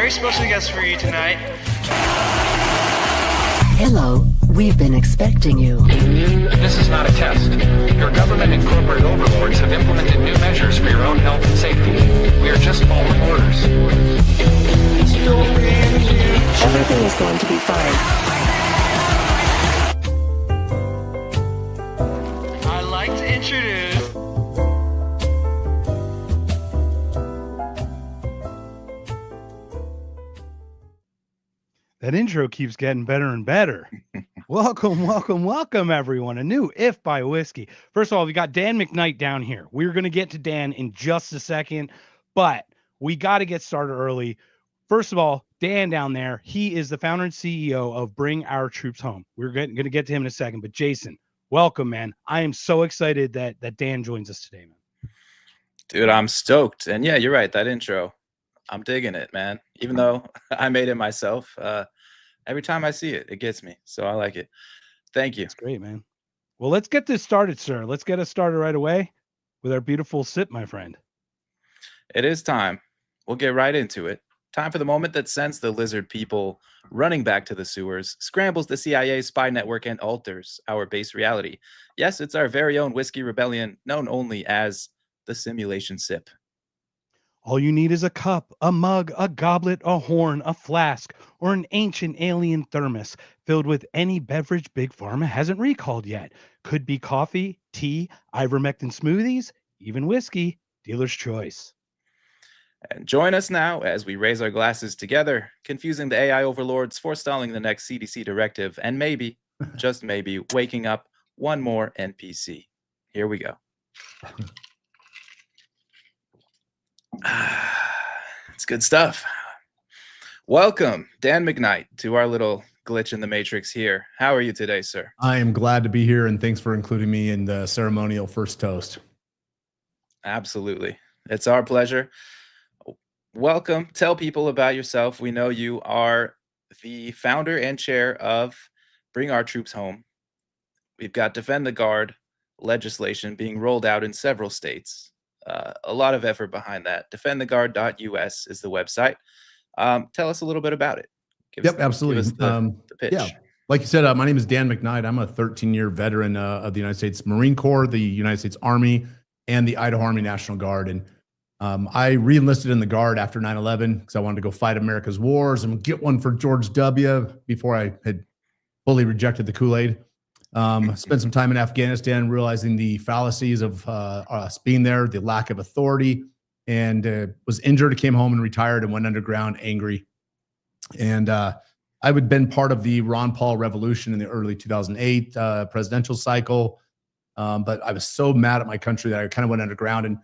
very special guest for you tonight. Hello, we've been expecting you. This is not a test. Your government and corporate overlords have implemented new measures for your own health and safety. We are just following orders. Everything is going to be fine. I'd like to introduce... That intro keeps getting better and better. Welcome, everyone. A new If by Whiskey. First of all, we got Dan McKnight down here. We're going to get to Dan in just a second, but we got to get started early. First of all, Dan down there, he is the founder and CEO of Bring Our Troops Home. We're going to get to him in a second, but Jason, welcome, man. I am so excited that Dan joins us today, man. Dude, I'm stoked. And yeah, you're right. That intro, I'm digging it, man. Even though I made it myself, every time I see it, it gets me. So I like it. Thank you. That's great, man. Well, let's get this started, sir. Let's get us started right away with our beautiful sip, my friend. It is time. We'll get right into it. Time for the moment that sends the lizard people running back to the sewers, scrambles the CIA spy network, and alters our base reality. Yes, it's our very own whiskey rebellion, known only as the Simulation Sip. All you need is a cup, a mug, a goblet, a horn, a flask, or an ancient alien thermos filled with any beverage Big Pharma hasn't recalled yet. Could be coffee, tea, ivermectin smoothies, even whiskey. Dealer's choice. And join us now as we raise our glasses together, confusing the AI overlords, forestalling the next CDC directive, and maybe, just maybe, waking up one more NPC. Here we go. It's good stuff. Welcome, Dan McKnight, to our little glitch in the matrix here. How are you today, sir? I am glad to be here, and thanks for including me in the ceremonial first toast. Absolutely. It's our pleasure. Welcome. Tell people about yourself. We know you are the founder and chair of Bring Our Troops Home. We've got Defend the Guard legislation being rolled out in several states. A lot of effort behind that. defendtheguard.us is the website. Tell us a little bit about it. Absolutely. Give us the pitch. Yeah, like you said, my name is Dan McKnight. I'm a 13-year veteran of the United States Marine Corps, the United States Army, and the Idaho Army National Guard. And I re-enlisted in the Guard after 9/11 because I wanted to go fight America's wars and get one for George W. before I had fully rejected the Kool-Aid. Spent some time in Afghanistan, realizing the fallacies of us being there, the lack of authority, and was injured, came home and retired and went underground angry. And I had been part of the Ron Paul revolution in the early 2008 presidential cycle. But I was so mad at my country that I kind of went underground, and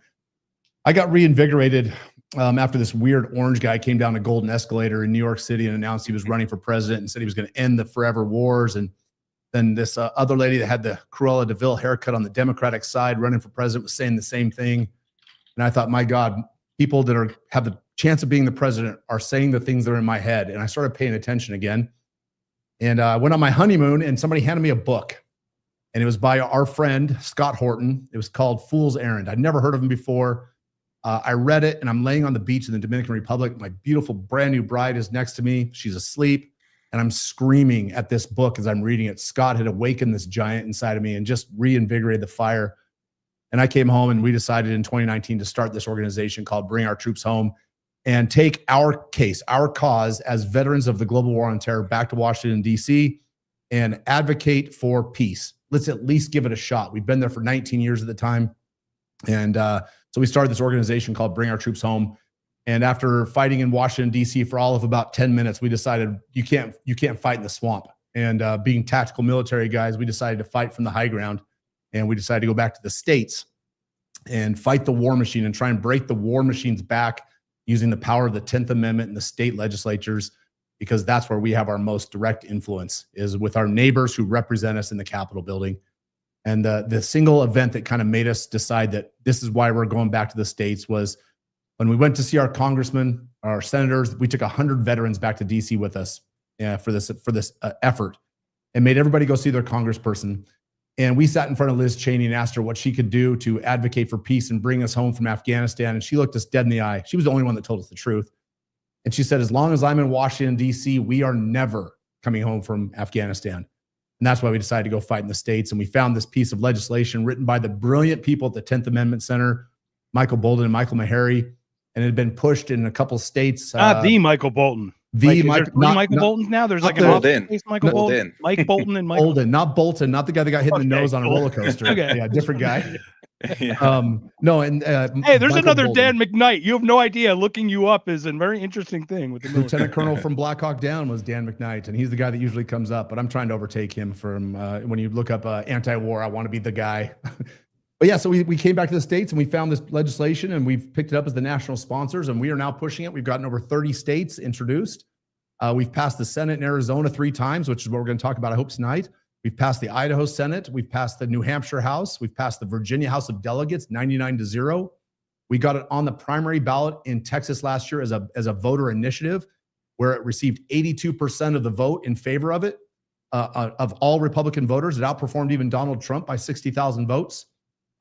I got reinvigorated after this weird orange guy came down a golden escalator in New York City and announced he was running for president and said he was going to end the forever wars. And then this other lady that had the Cruella de Vil haircut on the Democratic side running for president was saying the same thing. And I thought, my God, people that have the chance of being the president are saying the things that are in my head. And I started paying attention again. And I went on my honeymoon and somebody handed me a book. And it was by our friend, Scott Horton. It was called Fool's Errand. I'd never heard of him before. I read it and I'm laying on the beach in the Dominican Republic. My beautiful brand new bride is next to me. She's asleep. And I'm screaming at this book as I'm reading it. Scott had awakened this giant inside of me and just reinvigorated the fire. And I came home and we decided in 2019 to start this organization called Bring Our Troops Home and take our case, our cause as veterans of the global war on terror back to Washington, D.C. and advocate for peace. Let's at least give it a shot. We've been there for 19 years at the time. And so we started this organization called Bring Our Troops Home. And after fighting in Washington, D.C. for all of about 10 minutes, we decided you can't fight in the swamp. And being tactical military guys, we decided to fight from the high ground. And we decided to go back to the states and fight the war machine and try and break the war machine's back using the power of the 10th Amendment and the state legislatures, because that's where we have our most direct influence, is with our neighbors who represent us in the Capitol building. And the single event that kind of made us decide that this is why we're going back to the states was when we went to see our congressmen, our senators. We took 100 veterans back to DC with us for this effort, and made everybody go see their congressperson. And we sat in front of Liz Cheney and asked her what she could do to advocate for peace and bring us home from Afghanistan. And she looked us dead in the eye. She was the only one that told us the truth. And she said, as long as I'm in Washington, D.C., we are never coming home from Afghanistan. And that's why we decided to go fight in the States. And we found this piece of legislation written by the brilliant people at the 10th Amendment Center, Michael Bolden and Michael Meharry. And it had been pushed in a couple states. The Michael Bolton. The Michael Boltons now. There's like an Bolden. Michael Bolton, Bolden. Mike Bolton, and Michael Bolden, not Bolton, not the guy that got hit in the nose on a roller coaster. Okay. Yeah, different guy. Yeah. No, and Hey, there's Michael another Bolden. Dan McKnight. You have no idea. Looking you up is a very interesting thing with the military. Lieutenant Colonel from Black Hawk Down was Dan McKnight, and he's the guy that usually comes up. But I'm trying to overtake him from when you look up anti-war. I want to be the guy. But yeah, so we came back to the States and we found this legislation and we've picked it up as the national sponsors, and we are now pushing it. We've gotten over 30 states introduced. We've passed the Senate in Arizona 3 times, which is what we're going to talk about, I hope, tonight. We've passed the Idaho Senate. We've passed the New Hampshire House. We've passed the Virginia House of Delegates 99-0. We got it on the primary ballot in Texas last year as a voter initiative, where it received 82% of the vote in favor of it, of all Republican voters. It outperformed even Donald Trump by 60,000 votes.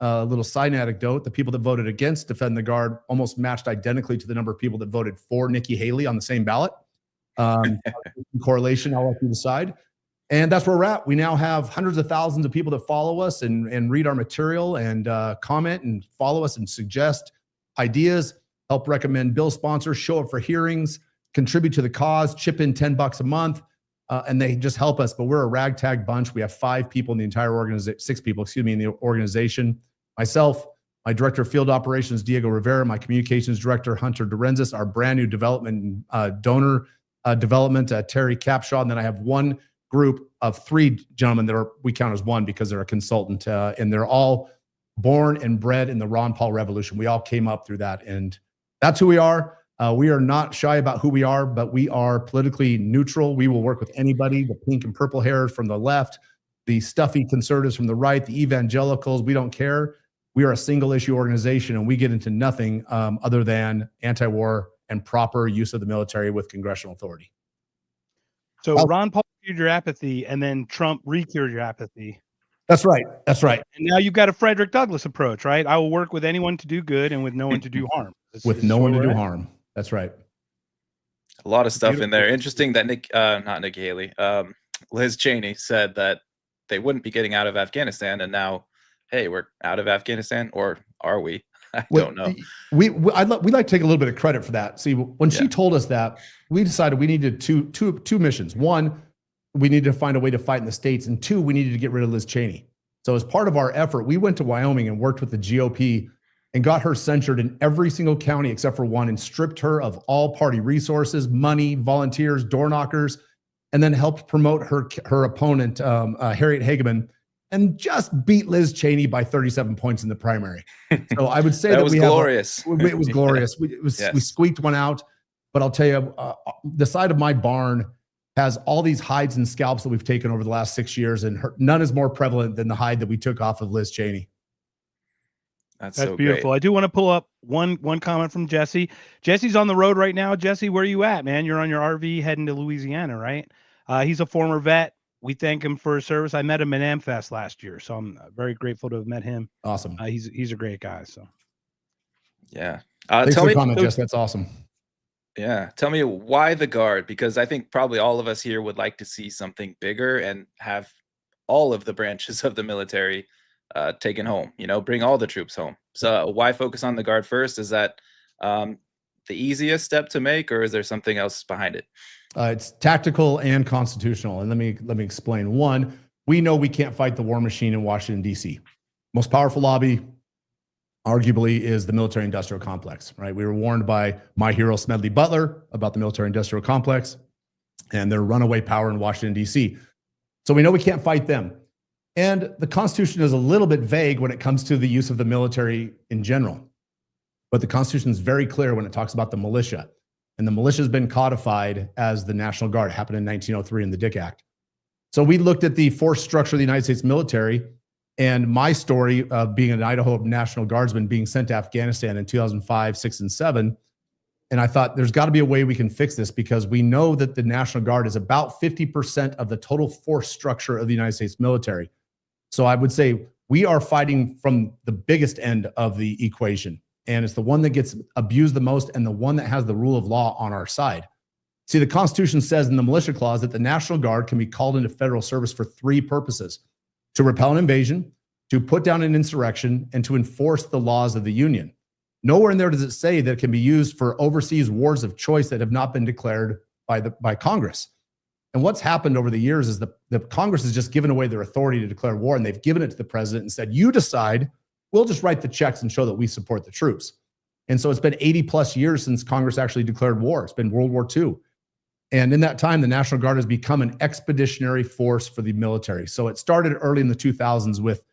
A little side anecdote, the people that voted against Defend the Guard almost matched identically to the number of people that voted for Nikki Haley on the same ballot. Correlation, I'll let you decide. And that's where we're at. We now have hundreds of thousands of people that follow us and read our material and comment and follow us and suggest ideas, help recommend bill sponsors, show up for hearings, contribute to the cause, chip in $10 a month, and they just help us. But we're a ragtag bunch. We have 5 people in the entire organization, 6 people, excuse me, in the organization. Myself, my director of field operations, Diego Rivera, my communications director, Hunter Dorenzis, our brand new development donor development, Terry Capshaw, and then I have one group of 3 gentlemen that we count as one because they're a consultant, and they're all born and bred in the Ron Paul Revolution. We all came up through that, and that's who we are. We are not shy about who we are, but we are politically neutral. We will work with anybody, the pink and purple hairs from the left, the stuffy conservatives from the right, the evangelicals. We don't care. We are a single issue organization, and we get into nothing other than anti-war and proper use of the military with congressional authority. So Ron Paul cured your apathy, and then Trump re-cured your apathy. That's right. That's right. And now you've got a Frederick Douglass approach, right? I will work with anyone to do good and with no one to do harm. With no one to do harm. That's right. A lot of stuff in there. Interesting that not Nikki Haley, Liz Cheney said that they wouldn't be getting out of Afghanistan, and now, hey, we're out of Afghanistan, or are we? I don't know. We like to take a little bit of credit for that. See, when she told us that, we decided we needed two missions. One, we needed to find a way to fight in the States, and 2, we needed to get rid of Liz Cheney. So as part of our effort, we went to Wyoming and worked with the GOP and got her censured in every single county except for one, and stripped her of all party resources, money, volunteers, door knockers, and then helped promote her opponent, Harriet Hageman, and just beat Liz Cheney by 37 points in the primary. So I would say that was glorious. It was glorious. We squeaked one out, but I'll tell you, the side of my barn has all these hides and scalps that we've taken over the last 6 years, and none is more prevalent than the hide that we took off of Liz Cheney. That's so beautiful. Great. I do want to pull up one comment from Jesse. Jesse's on the road right now. Jesse, where are you at, man? You're on your RV heading to Louisiana, right? He's a former vet. We thank him for his service. I met him at AmFest last year, so I'm very grateful to have met him. Awesome. He's a great guy. So, yeah. Thanks for the comment, Jess. That's awesome. Yeah. Tell me why the Guard, because I think probably all of us here would like to see something bigger and have all of the branches of the military taken home, bring all the troops home. So why focus on the Guard first? Is that the easiest step to make, or is there something else behind it? It's tactical and constitutional. And let me explain. One, we know we can't fight the war machine in Washington, D.C. Most powerful lobby, arguably, is the military-industrial complex, right? We were warned by my hero, Smedley Butler, about the military-industrial complex and their runaway power in Washington, D.C. So we know we can't fight them. And the Constitution is a little bit vague when it comes to the use of the military in general. But the Constitution is very clear when it talks about the militia. And the militia has been codified as the National Guard. It happened in 1903 in the Dick Act. So we looked at the force structure of the United States military, and my story of being an Idaho National Guardsman being sent to Afghanistan in 2005, 6, and 7. And I thought there's got to be a way we can fix this, because we know that the National Guard is about 50% of the total force structure of the United States military. So I would say we are fighting from the biggest end of the equation. And it's the one that gets abused the most and the one that has the rule of law on our side. See, the Constitution says in the militia clause that the National Guard can be called into federal service for three purposes: to repel an invasion, to put down an insurrection, and to enforce the laws of the Union. Nowhere in there does it say that it can be used for overseas wars of choice that have not been declared by Congress. And what's happened over the years is the Congress has just given away their authority to declare war, and they've given it to the president and said, you decide, we'll just write the checks and show that we support the troops. And so it's been 80 plus years since Congress actually declared war. It's been World War II. And in that time, the National Guard has become an expeditionary force for the military. So it started early in the 2000s with,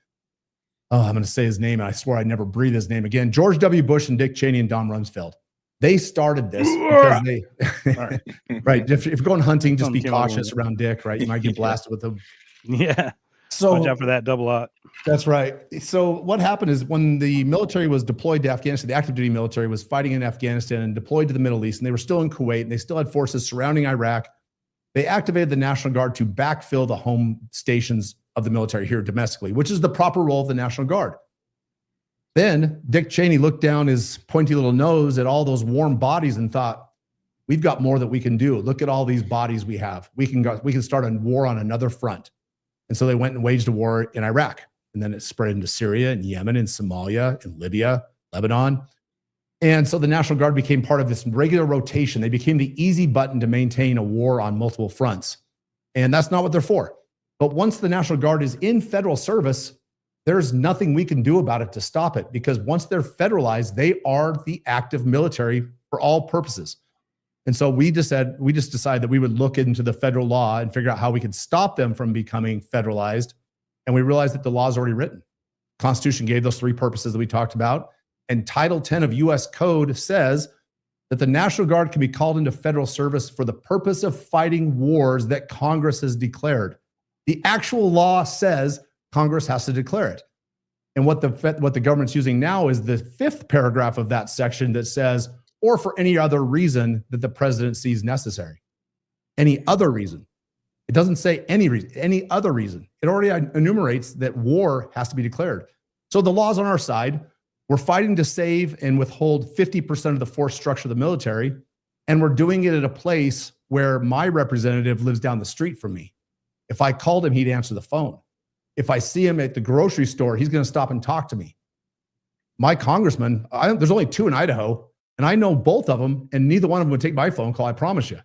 I'm going to say his name, and I swore I'd never breathe his name again, George W. Bush and Dick Cheney and Don Rumsfeld. They started this because they, right. If you're going hunting, just be cautious around Dick, right? You might get blasted with them. Yeah. So watch out for that double out. That's right. So what happened is when the military was deployed to Afghanistan, the active duty military was fighting in Afghanistan and deployed to the Middle East, and they were still in Kuwait, and they still had forces surrounding Iraq. They activated the National Guard to backfill the home stations of the military here domestically, which is the proper role of the National Guard. Then Dick Cheney looked down his pointy little nose at all those warm bodies and thought, we've got more that we can do. Look at all these bodies we have. We can start a war on another front. And so they went and waged a war in Iraq. And then it spread into Syria and Yemen and Somalia and Libya, Lebanon. And so the National Guard became part of this regular rotation. They became the easy button to maintain a war on multiple fronts. And that's not what they're for. But once the National Guard is in federal service, there's nothing we can do about it to stop it, because once they're federalized, they are the active military for all purposes. And so we just decided that we would look into the federal law and figure out how we could stop them from becoming federalized. And we realized that the law is already written. Constitution gave those three purposes that we talked about. And Title 10 of U.S. Code says that the National Guard can be called into federal service for the purpose of fighting wars that Congress has declared. The actual law says Congress has to declare it. And what the government's using now is the fifth paragraph of that section that says, or for any other reason that the president sees necessary. Any other reason. It doesn't say any reason, any other reason. It already enumerates that war has to be declared. So the law's on our side. We're fighting to save and withhold 50% of the force structure of the military. And we're doing it at a place where my representative lives down the street from me. If I called him, he'd answer the phone. If I see him at the grocery store, he's going to stop and talk to me. My congressman, there's only two in Idaho, and I know both of them, and neither one of them would take my phone call, I promise you.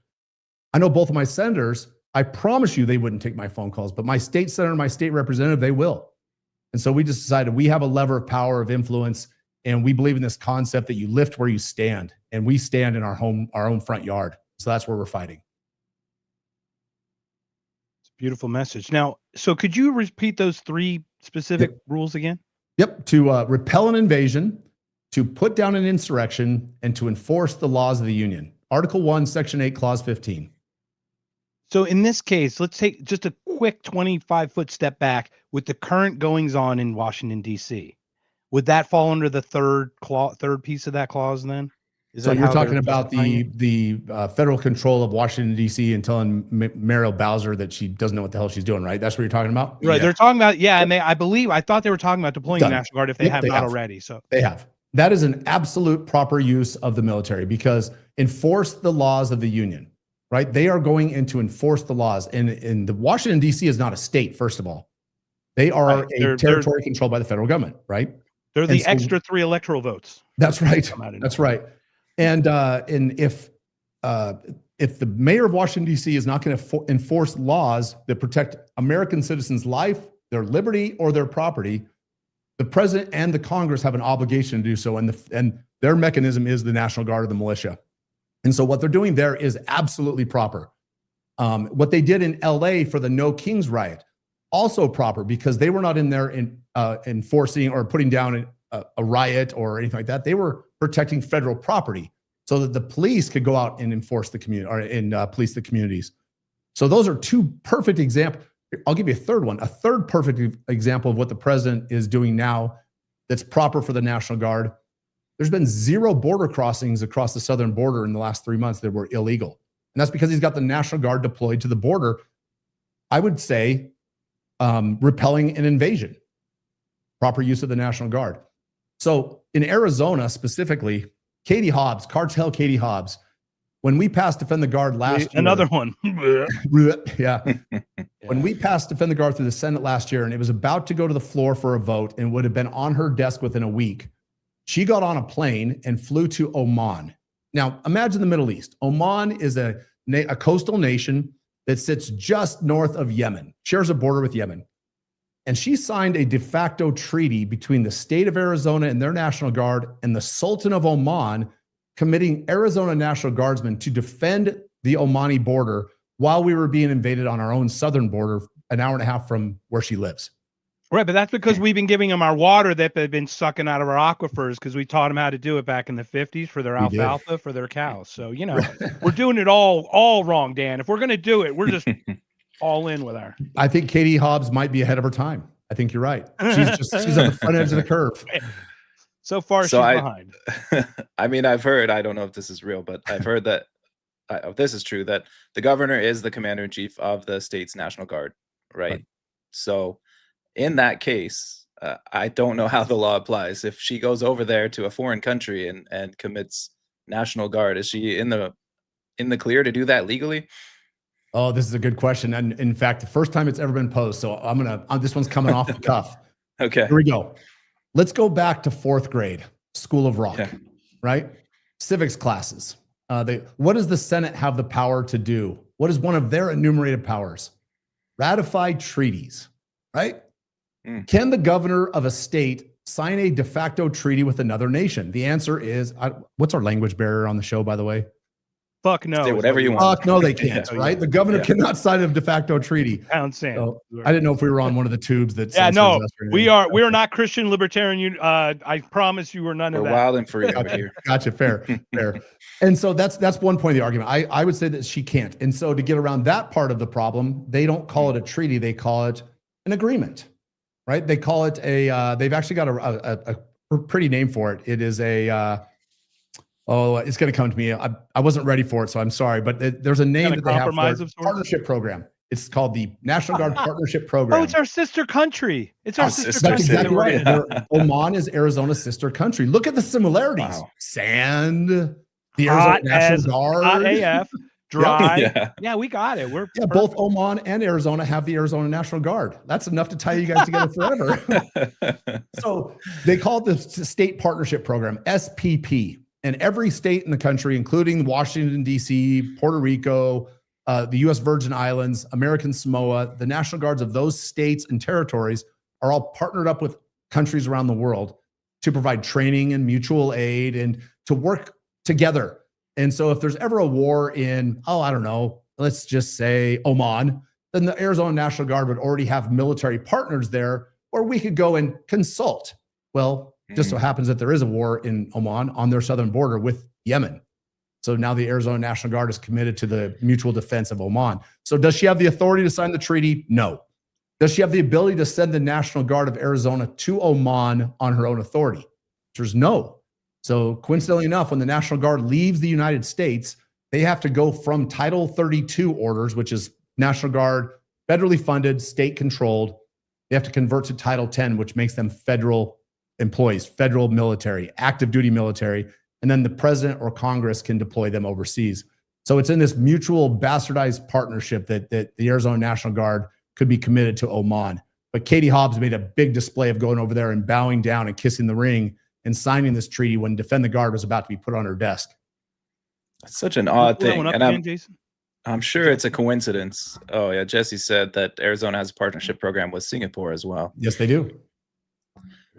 I know both of my senators, I promise you they wouldn't take my phone calls, but my state senator and my state representative, they will. And so we just decided we have a lever of power, of influence, and we believe in this concept that you lift where you stand, and we stand in our own front yard. So that's where we're fighting. Beautiful message. Now, so could you repeat those three specific rules again? Yep. To repel an invasion, to put down an insurrection, and to enforce the laws of the Union. Article 1, Section 8, Clause 15. So in this case, let's take just a quick 25-foot step back with the current goings on in Washington, D.C. Would that fall under the third piece of that clause then? So you're talking about the federal control of Washington, D.C. and telling Mariel Bowser that she doesn't know what the hell she's doing, right? That's what you're talking about? Right. Yeah. They're talking about, and I thought they were talking about deploying the National Guard if they have not already. So they have. That is an absolute proper use of the military, because enforce the laws of the Union, right? They are going in to enforce the laws. And the Washington, D.C. is not a state, first of all. They are a territory controlled by the federal government, right? They're the extra 3 electoral votes. That's right. That's right. And if the mayor of Washington, D.C. is not going to enforce laws that protect American citizens' life, their liberty, or their property, the president and the Congress have an obligation to do so. And their mechanism is the National Guard or the militia. And so what they're doing there is absolutely proper. What they did in L.A. for the No Kings riot, also proper, because they were not in there enforcing or putting down a riot or anything like that. They were protecting federal property so that the police could go out and enforce the community or police the communities. So those are two perfect examples. I'll give you a third one, a third perfect example of what the president is doing now that's proper for the National Guard. There's been 0 border crossings across the southern border in the last 3 months that were illegal. And that's because he's got the National Guard deployed to the border. I would say repelling an invasion, proper use of the National Guard. So in Arizona specifically, Katie Hobbs, Cartel Katie Hobbs, when we passed Defend the Guard last year, Another one. yeah. When we passed Defend the Guard through the Senate last year and it was about to go to the floor for a vote and would have been on her desk within a week, she got on a plane and flew to Oman. Now, imagine the Middle East. Oman is a coastal nation that sits just north of Yemen, shares a border with Yemen. And she signed a de facto treaty between the state of Arizona and their National Guard and the Sultan of Oman, committing Arizona National Guardsmen to defend the Omani border while we were being invaded on our own southern border an hour and a half from where she lives. Right, but that's because we've been giving them our water that they've been sucking out of our aquifers because we taught them how to do it back in the 50s for their alfalfa, for their cows. So, you know, we're doing it all wrong, Dan. If we're going to do it, we're just all in with our. I think Katie Hobbs might be ahead of her time. I think you're right. She's on the front edge of the curve. So far, she's behind. I mean, I've heard, I don't know if this is real, but I've heard that this is true, that the governor is the commander-in-chief of the state's National Guard, right? So in that case, I don't know how the law applies. If she goes over there to a foreign country and commits National Guard, is she in the clear to do that legally? Oh, this is a good question. And in fact, the first time it's ever been posed. So this one's coming off the cuff. Okay. Here we go. Let's go back to 4th grade, School of Rock, right? Civics classes. What does the Senate have the power to do? What is one of their enumerated powers? Ratify treaties, right? Can the governor of a state sign a de facto treaty with another nation? The answer is, what's our language barrier on the show, by the way? Fuck no. Say whatever you want. Fuck no, they can't, right? The governor cannot sign a de facto treety. Pound sand. So, I didn't know if we were on one of the tubes that. Yeah, no, we are not Christian libertarian. I promise you, we're none of that. We're wild and free over here. Gotcha. Fair. And so that's one point of the argument. I would say that she can't. And so to get around that part of the problem, they don't call it a treaty. They call it an agreement, right? They call it they've actually got a pretty name for it. It is it's going to come to me. I wasn't ready for it, so I'm sorry. But there's a name that they have for it. Partnership program. It's called the National Guard Partnership Program. Oh, it's our sister country. It's our sister That's country. exactly right. Oman is Arizona's sister country. Look at the similarities. Wow. Sand, the Arizona National Guard. AF, dry. Yeah, we got it. We're both Oman and Arizona have the Arizona National Guard. That's enough to tie you guys together forever. So they call it the State Partnership Program, SPP. And every state in the country, including Washington, D.C., Puerto Rico, the U.S. Virgin Islands, American Samoa, the National Guards of those states and territories are all partnered up with countries around the world to provide training and mutual aid and to work together. And so if there's ever a war in, I don't know, let's just say Oman, then the Arizona National Guard would already have military partners there where we could go and consult. Well, just so happens that there is a war in Oman on their southern border with Yemen. So now the Arizona National Guard is committed to the mutual defense of Oman. So does she have the authority to sign the treaty? No. Does she have the ability to send the National Guard of Arizona to Oman on her own authority? The answer is no. So coincidentally enough, when the National Guard leaves the United States, they have to go from Title 32 orders, which is National Guard, federally funded, state controlled. They have to convert to Title 10, which makes them federal employees, federal military, active duty military, and then the president or Congress can deploy them overseas. So it's in this mutual bastardized partnership that the Arizona National Guard could be committed to Oman. But Katie Hobbs made a big display of going over there and bowing down and kissing the ring and signing this treaty when Defend the Guard was about to be put on her desk. That's such an odd thing. And I'm sure it's a coincidence. Oh yeah, Jesse said that Arizona has a partnership program with Singapore as well. Yes, they do.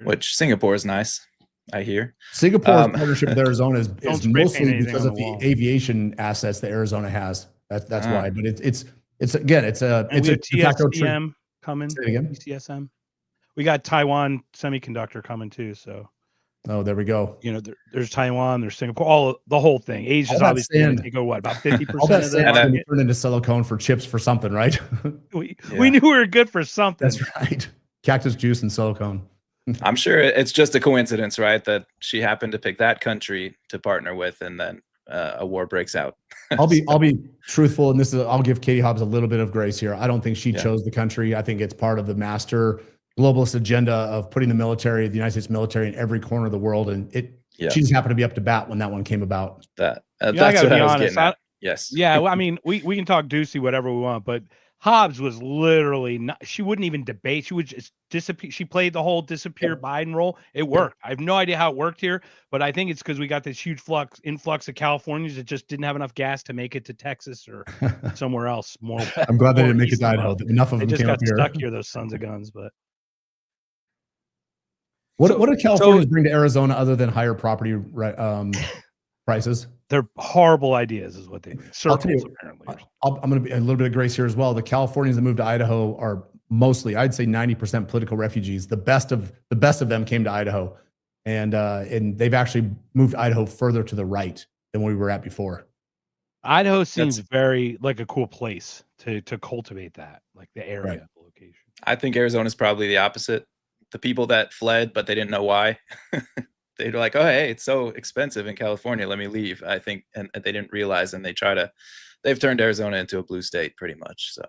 Which Singapore is nice, I hear. Singapore's partnership with Arizona is mostly because of the aviation assets that Arizona has. That's why. But it's a de facto TSM coming. TSM. We got Taiwan Semiconductor coming too. So. Oh, there we go. You know, there's Taiwan, there's Singapore, the whole thing. Asia's obviously going to go about 50% all that of sand going to turn into silicone for chips for something, right? we knew we were good for something. That's right. Cactus juice and silicone. I'm sure it's just a coincidence, right? That she happened to pick that country to partner with, and then a war breaks out. I'll be truthful, and I'll give Katie Hobbs a little bit of grace here. I don't think she chose the country. I think it's part of the master globalist agenda of putting the United States military in every corner of the world. And she just happened to be up to bat when that one came about. That's I gotta what be I was honest. getting at. Yes. Yeah, well, I mean, we can talk Ducey whatever we want, but Hobbs was literally not, she wouldn't even debate. She would just disappear. She played the whole disappear Biden role. It worked. I have no idea how it worked here, but I think it's because we got this huge influx of Californians that just didn't have enough gas to make it to Texas or somewhere else. More. I'm glad they didn't make it to Idaho. Enough of they them just came got up here. stuck here, those sons of guns. But what did Californians bring to Arizona other than higher property prices? They're horrible ideas, is what they do. Circles, apparently. I'm going to be a little bit of grace here as well. The Californians that moved to Idaho are mostly, I'd say 90% political refugees. The best of them came to Idaho, and they've actually moved Idaho further to the right than we were at before. Idaho seems very like a cool place to cultivate that, like the area, the location. I think Arizona is probably the opposite. The people that fled, but they didn't know why. They're like, oh, hey, it's so expensive in California. Let me leave. I think, and they didn't realize, and they've turned Arizona into a blue state pretty much. So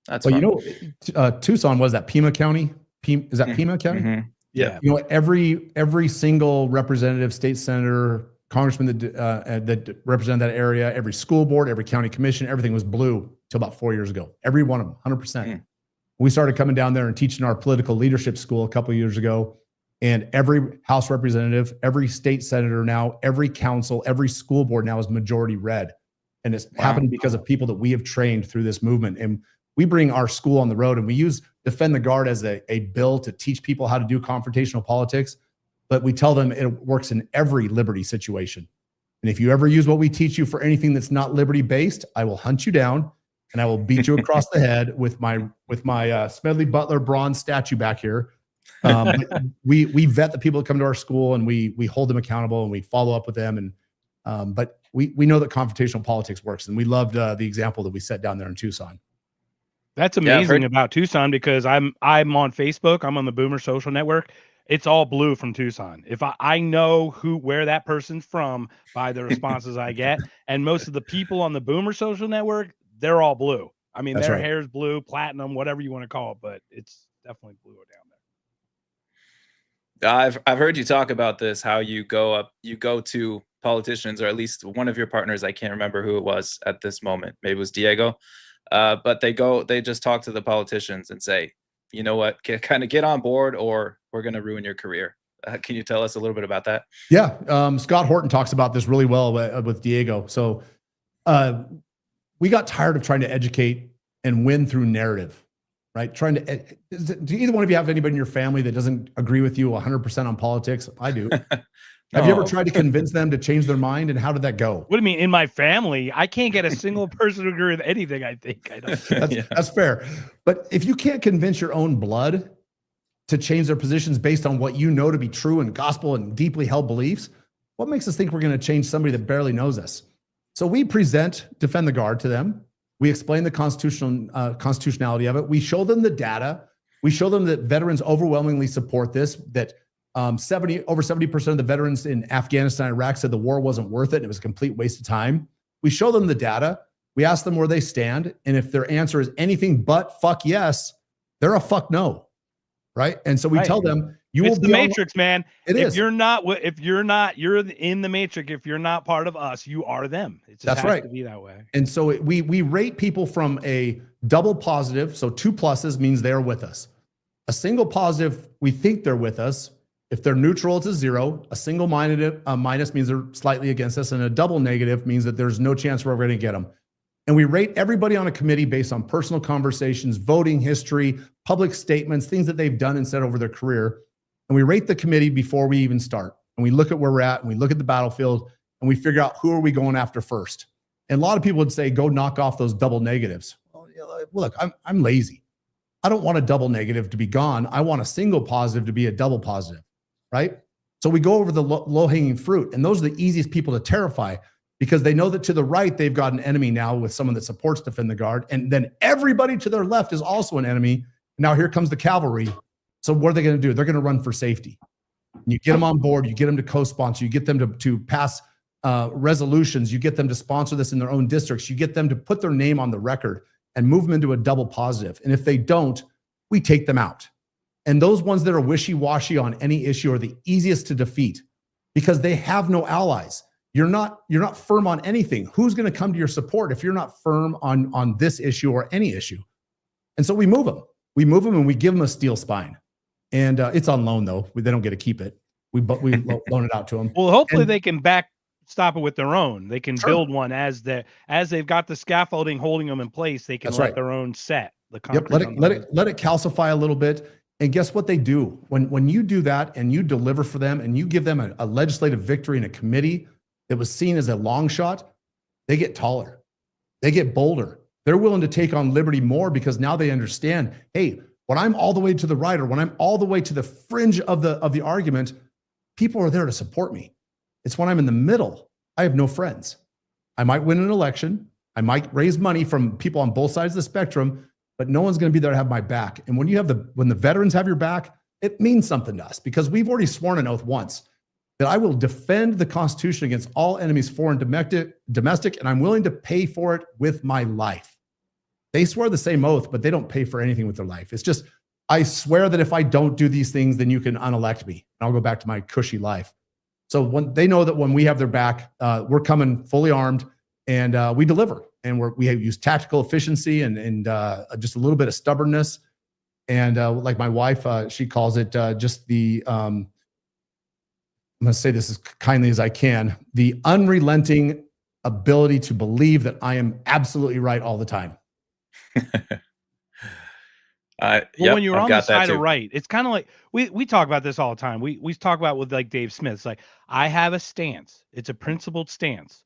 that's fun. You know, Tucson was that Pima County? Is that Pima County? Mm-hmm. Yeah. You know, every single representative, state senator, congressman that represented that area, every school board, every county commission, everything was blue till about 4 years ago. Every one of them, 100%. We started coming down there and teaching our political leadership school a couple of years ago. And every House representative, every state senator now, every council, every school board now is majority red. And it's happened because of people that we have trained through this movement. And we bring our school on the road, and we use Defend the Guard as a bill to teach people how to do confrontational politics. But we tell them it works in every liberty situation. And if you ever use what we teach you for anything that's not liberty based, I will hunt you down and I will beat you across the head with my Smedley Butler bronze statue back here. We vet the people that come to our school, and we hold them accountable, and we follow up with them. And but we know that confrontational politics works, and we loved the example that we set down there in Tucson. That's amazing about Tucson, because I'm on Facebook. I'm on the Boomer Social Network. It's all blue from Tucson. If I know where that person's from by the responses I get, and most of the people on the Boomer Social Network, they're all blue. I mean, their hair's blue, platinum, whatever you want to call it, but it's definitely blue down there. I've heard you talk about this, how you go to politicians, or at least one of your partners. I can't remember who it was at this moment. Maybe it was Diego. But they just talk to the politicians and say, you know what, kind of get on board, or we're going to ruin your career. Can you tell us a little bit about that? Yeah. Scott Horton talks about this really well with Diego. So we got tired of trying to educate and win through narrative, right? Do either one of you have anybody in your family that doesn't agree with you 100% on politics? I do. Have you ever tried to convince them to change their mind, and how did that go? What do you mean? In my family, I can't get a single person to agree with anything I think. I don't. That's fair. But if you can't convince your own blood to change their positions based on what you know to be true and gospel and deeply held beliefs, what makes us think we're going to change somebody that barely knows us? So we present Defend the Guard to them. We explain the constitutionality of it. We show them the data. We show them that veterans overwhelmingly support this, that over 70% of the veterans in Afghanistan and Iraq said the war wasn't worth it and it was a complete waste of time. We show them the data. We ask them where they stand. And if their answer is anything but fuck yes, they're a fuck no. Right. And so we tell them, it's the Matrix, man. If you're in the Matrix. If you're not part of us, you are them. It just has to be that way. And so we rate people from a double positive. So 2 pluses means they're with us. A single positive, we think they're with us. If they're neutral, it's a 0. A single minus means they're slightly against us. And a double negative means that there's no chance we're going to get them. And we rate everybody on a committee based on personal conversations, voting history, public statements, things that they've done and said over their career. And we rate the committee before we even start. And we look at where we're at, and we look at the battlefield, and we figure out who are we going after first. And a lot of people would say, go knock off those double negatives. Well, look, I'm lazy. I don't want a double negative to be gone. I want a single positive to be a double positive. Right? So we go over the low-hanging fruit, and those are the easiest people to terrify, because they know that to the right, they've got an enemy now with someone that supports Defend the Guard, and then everybody to their left is also an enemy. Now here comes the cavalry. So what are they going to do? They're going to run for safety. And you get them on board, you get them to co-sponsor, you get them to pass resolutions, you get them to sponsor this in their own districts, you get them to put their name on the record and move them into a double positive. And if they don't, we take them out. And those ones that are wishy-washy on any issue are the easiest to defeat because they have no allies. You're not firm on anything. Who's going to come to your support if you're not firm on this issue or any issue? And so we move them. We move them and we give them a steel spine. And it's on loan, though. They don't get to keep it. We loan it out to them. Well, hopefully they can stop it with their own. They can Sure. build one as they've got the scaffolding holding them in place. They can That's let right. their own set. The Yep. concrete Let it calcify a little bit. And guess what they do? When you do that and you deliver for them and you give them a legislative victory in a committee that was seen as a long shot, they get taller. They get bolder. They're willing to take on liberty more because now they understand, hey, when I'm all the way to the right or when I'm all the way to the fringe of the argument, people are there to support me. It's when I'm in the middle, I have no friends. I might win an election. I might raise money from people on both sides of the spectrum, but no one's going to be there to have my back. And when the veterans have your back, it means something to us because we've already sworn an oath once that I will defend the Constitution against all enemies, foreign, domestic, and I'm willing to pay for it with my life. They swear the same oath, but they don't pay for anything with their life. It's just, I swear that if I don't do these things, then you can unelect me and I'll go back to my cushy life. So when they know that when we have their back, we're coming fully armed and we deliver. And we use tactical efficiency and just a little bit of stubbornness. And like my wife, she calls it just the, I'm going to say this as kindly as I can, the unrelenting ability to believe that I am absolutely right all the time. When you're on the side of right, it's kind of like we talk about this all the time. We talk about with like Dave Smith. It's like, I have a stance. It's a principled stance.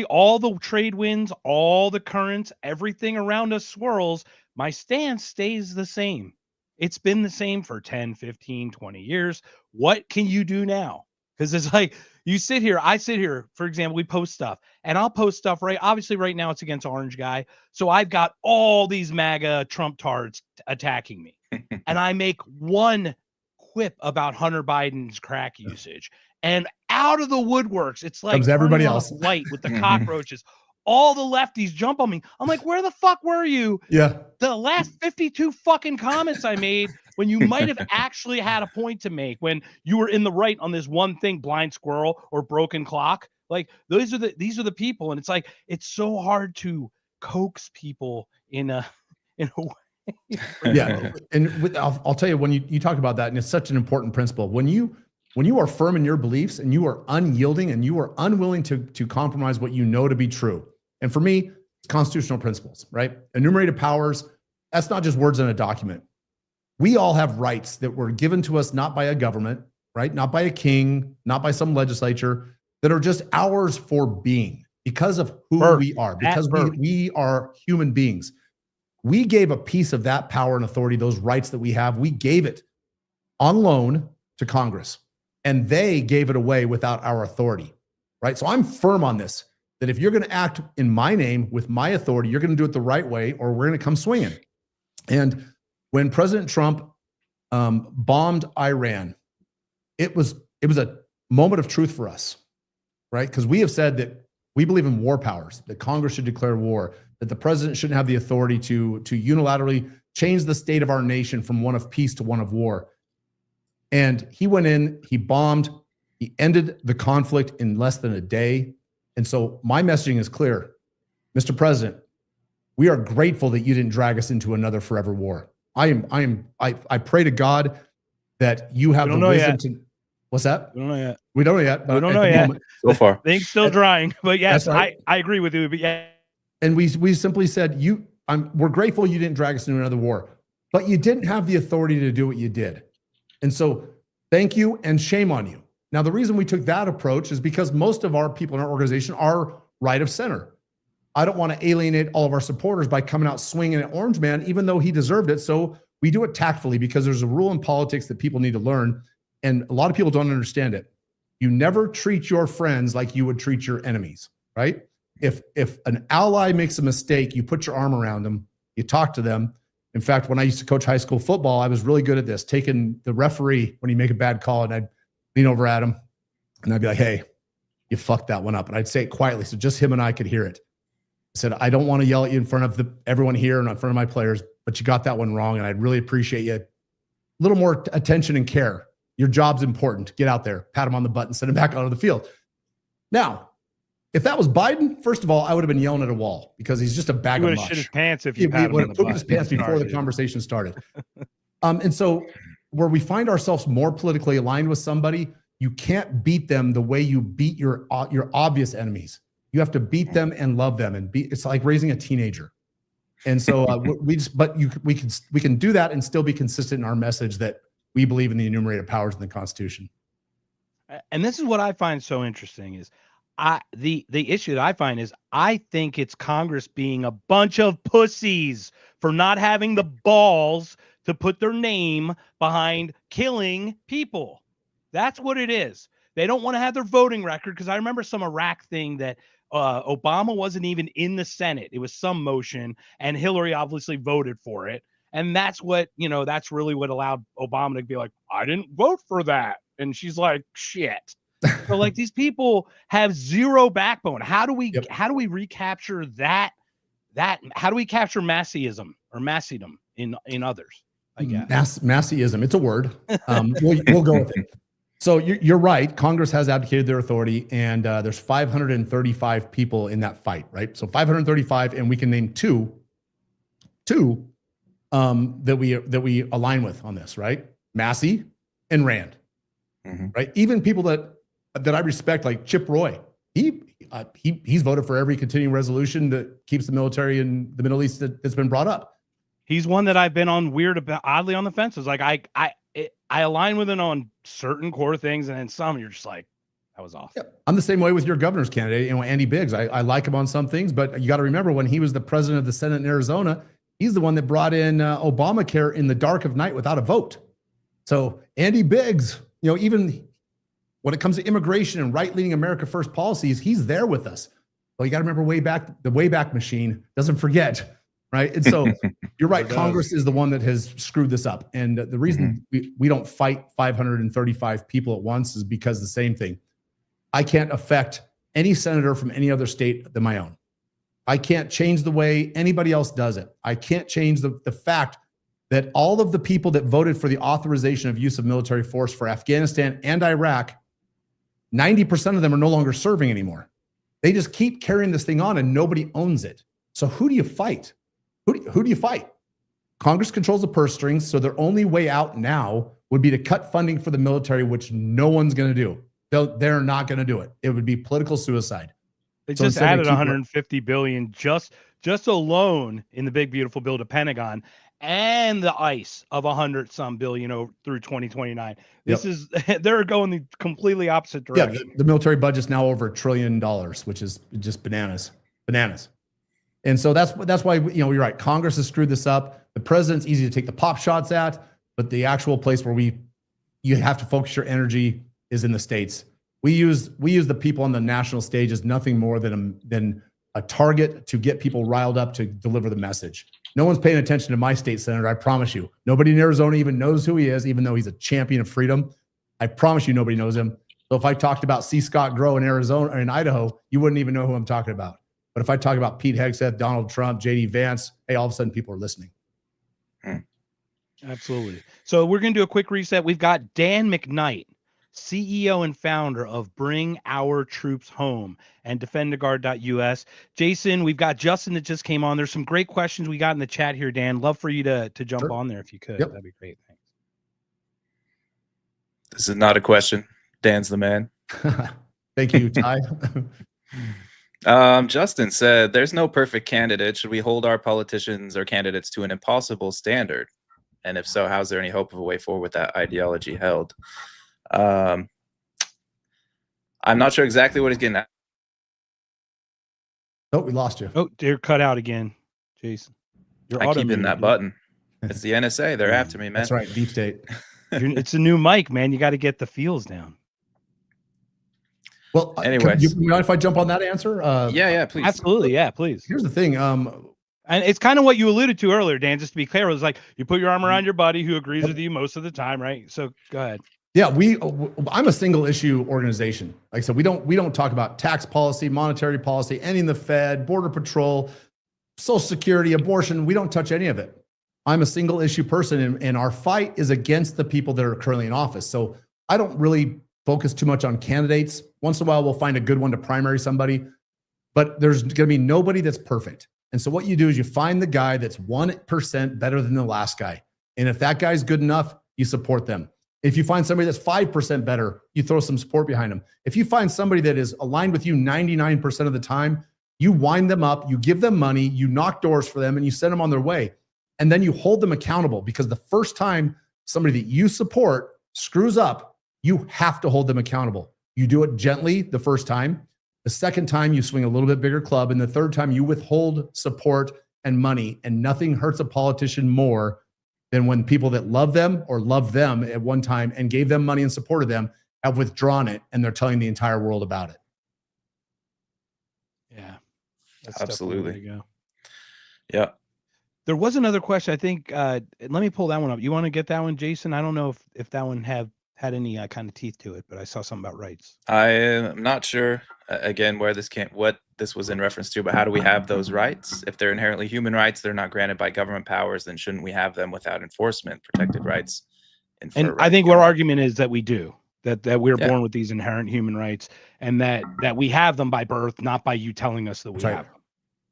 All the trade winds, all the currents, everything around us swirls. My stance stays the same. It's been the same for 10, 15, 20 years. What can you do now? Because it's like I sit here, for example, we post stuff and I'll post stuff obviously right now it's against Orange Guy. So I've got all these MAGA Trump tards attacking me. And I make one quip about Hunter Biden's crack usage. And out of the woodworks, it's like comes everybody turning on else. a light with the cockroaches. All the lefties jump on me. I'm like, where the fuck were you? Yeah. The last 52 fucking comments I made when you might have actually had a point to make, when you were in the right on this one thing, blind squirrel or broken clock. Like these are the people. And it's like, it's so hard to coax people in a way. Yeah. And I'll tell you, when you talk about that, and it's such an important principle, when you are firm in your beliefs and you are unyielding and you are unwilling to compromise what you know to be true. And for me, it's constitutional principles, right? Enumerated powers, that's not just words in a document. We all have rights that were given to us not by a government, right? Not by a king, not by some legislature, that are just ours for being because of who we are, because we are human beings. We gave a piece of that power and authority, those rights that we have, we gave it on loan to Congress. And they gave it away without our authority, right? So I'm firm on this, that if you're going to act in my name with my authority, you're going to do it the right way or we're going to come swinging. And when President Trump bombed Iran, it was a moment of truth for us, right? Because we have said that we believe in war powers, that Congress should declare war, that the president shouldn't have the authority to unilaterally change the state of our nation from one of peace to one of war. And he went in, he bombed, he ended the conflict in less than a day. And so my messaging is clear. Mr. President, we are grateful that you didn't drag us into another forever war. I pray to God that you have the wisdom to. What's that? We don't know yet. We don't know yet. We don't know yet. So far. Things still drying. But yes, right. I agree with you. But yeah. And we simply said, we're grateful you didn't drag us into another war, but you didn't have the authority to do what you did. And so thank you and shame on you. Now, the reason we took that approach is because most of our people in our organization are right of center. I don't want to alienate all of our supporters by coming out swinging at Orange Man, even though he deserved it. So we do it tactfully because there's a rule in politics that people need to learn. And a lot of people don't understand it. You never treat your friends like you would treat your enemies, right? If an ally makes a mistake, you put your arm around them, you talk to them. In fact, when I used to coach high school football, I was really good at this, taking the referee when he make a bad call, and I'd lean over at him and I'd be like, hey, you fucked that one up. And I'd say it quietly so just him and I could hear it. I said, I don't want to yell at you in front of everyone here and in front of my players, but you got that one wrong. And I'd really appreciate you little more attention and care. Your job's important. Get out there, pat him on the butt, and send him back onto the field. Now, if that was Biden, first of all, I would have been yelling at a wall because he's just a bag He of would have mush. shit his pants if He you pat him would on have the pooped his butt. pants before the conversation started. And so where we find ourselves more politically aligned with somebody, you can't beat them the way you beat your obvious enemies. You have to beat them and love them, and it's like raising a teenager. And so we can do that and still be consistent in our message that we believe in the enumerated powers in the Constitution. And this is what I find so interesting is the issue that I find is I think it's Congress being a bunch of pussies for not having the balls to put their name behind killing people. That's what it is. They don't want to have their voting record, because I remember some Iraq thing that Obama wasn't even in the Senate. It was some motion, and Hillary obviously voted for it. And that's what, that's really what allowed Obama to be like, I didn't vote for that. And she's like, shit. So like these people have zero backbone. How do we recapture that? How do we capture Masseyism or Masseydom in others? I guess. Masseyism. It's a word. We'll go with it. So you're right. Congress has abdicated their authority, and there's 535 people in that fight, right? So 535, and we can name two that we align with on this, right? Massey and Rand, right? Even people that I respect, like Chip Roy, he's voted for every continuing resolution that keeps the military in the Middle East that's been brought up. He's one that I've been oddly on the fences. Like I align with him on certain core things, and then some you're just like, that was off. Yeah, I'm the same way with your governor's candidate, Andy Biggs. I like him on some things, but you got to remember when he was the president of the Senate in Arizona, he's the one that brought in Obamacare in the dark of night without a vote. So Andy Biggs, even when it comes to immigration and right-leaning America First policies, he's there with us. Well, you got to remember the Wayback Machine doesn't forget, right? And so you're right. Congress is the one that has screwed this up. And the reason we don't fight 535 people at once is because the same thing. I can't affect any senator from any other state than my own. I can't change the way anybody else does it. I can't change the fact that all of the people that voted for the authorization of use of military force for Afghanistan and Iraq, 90% of them are no longer serving anymore. They just keep carrying this thing on and nobody owns it. So who do you fight? Who do you fight? Congress controls the purse strings, so their only way out now would be to cut funding for the military, which no one's going to do. They're not going to do it. It would be political suicide. They just added 150 billion just alone in the big beautiful bill to Pentagon, and the ICE of 100-some billion through 2029. This is they're going the completely opposite direction. Yeah, the military budget's now over $1 trillion, which is just bananas. And so that's why you're right. Congress has screwed this up. The president's easy to take the pop shots at, but the actual place where you have to focus your energy is in the states. We use the people on the national stage as nothing more than a target to get people riled up to deliver the message. No one's paying attention to my state senator. I promise you. Nobody in Arizona even knows who he is, even though he's a champion of freedom. I promise you, nobody knows him. So if I talked about C. Scott Grow in Arizona or in Idaho, you wouldn't even know who I'm talking about. But if I talk about Pete Hegseth, Donald Trump, J.D. Vance, hey, all of a sudden people are listening. Absolutely. So we're going to do a quick reset. We've got Dan McKnight, CEO and founder of Bring Our Troops Home and defendtheguard.us. Jason, we've got Justin that just came on. There's some great questions we got in the chat here, Dan. Love for you to jump on there if you could. Yep. That'd be great. Thanks. This is not a question. Dan's the man. Thank you, Ty. Justin said, there's no perfect candidate. Should we hold our politicians or candidates to an impossible standard? And if so, how's there any hope of a way forward with that ideology held? I'm not sure exactly what he's getting at. Oh, we lost you. Oh, they're cut out again, Jason. I keep hitting that button. It's the NSA. They're after me, man. That's right. Deep state. It's a new mic, man. You got to get the feels down. Well, anyways, you mind if I jump on that answer? Yeah, please. Absolutely. Yeah, please. Here's the thing. And it's kind of what you alluded to earlier, Dan, just to be clear. It was like you put your arm around your buddy who agrees with you most of the time, right? So go ahead. Yeah, I'm a single issue organization. Like I said, we don't talk about tax policy, monetary policy, ending the Fed, Border Patrol, Social Security, abortion. We don't touch any of it. I'm a single issue person, and our fight is against the people that are currently in office. So I don't really focus too much on candidates. Once in a while, we'll find a good one to primary somebody, but there's going to be nobody that's perfect. And so what you do is you find the guy that's 1% better than the last guy. And if that guy's good enough, you support them. If you find somebody that's 5% better, you throw some support behind them. If you find somebody that is aligned with you 99% of the time, you wind them up, you give them money, you knock doors for them, and you send them on their way. And then you hold them accountable, because the first time somebody that you support screws up, you have to hold them accountable. You do it gently the first time. The second time you swing a little bit bigger club. And the third time you withhold support and money. And nothing hurts a politician more than when people that love them or loved them at one time and gave them money and supported them have withdrawn it, and they're telling the entire world about it. Yeah. That's Absolutely. definitely the way to go. Yeah. There was another question. I think, let me pull that one up. You want to get that one, Jason? I don't know if that one had any kind of teeth to it, but I saw something about rights. I am not sure, again, what this was in reference to, but how do we have those rights? If they're inherently human rights, they're not granted by government powers, then shouldn't we have them without enforcement, protected rights? And I think our argument is that we do, that we're born with these inherent human rights, and that we have them by birth, not by you telling us that we have them.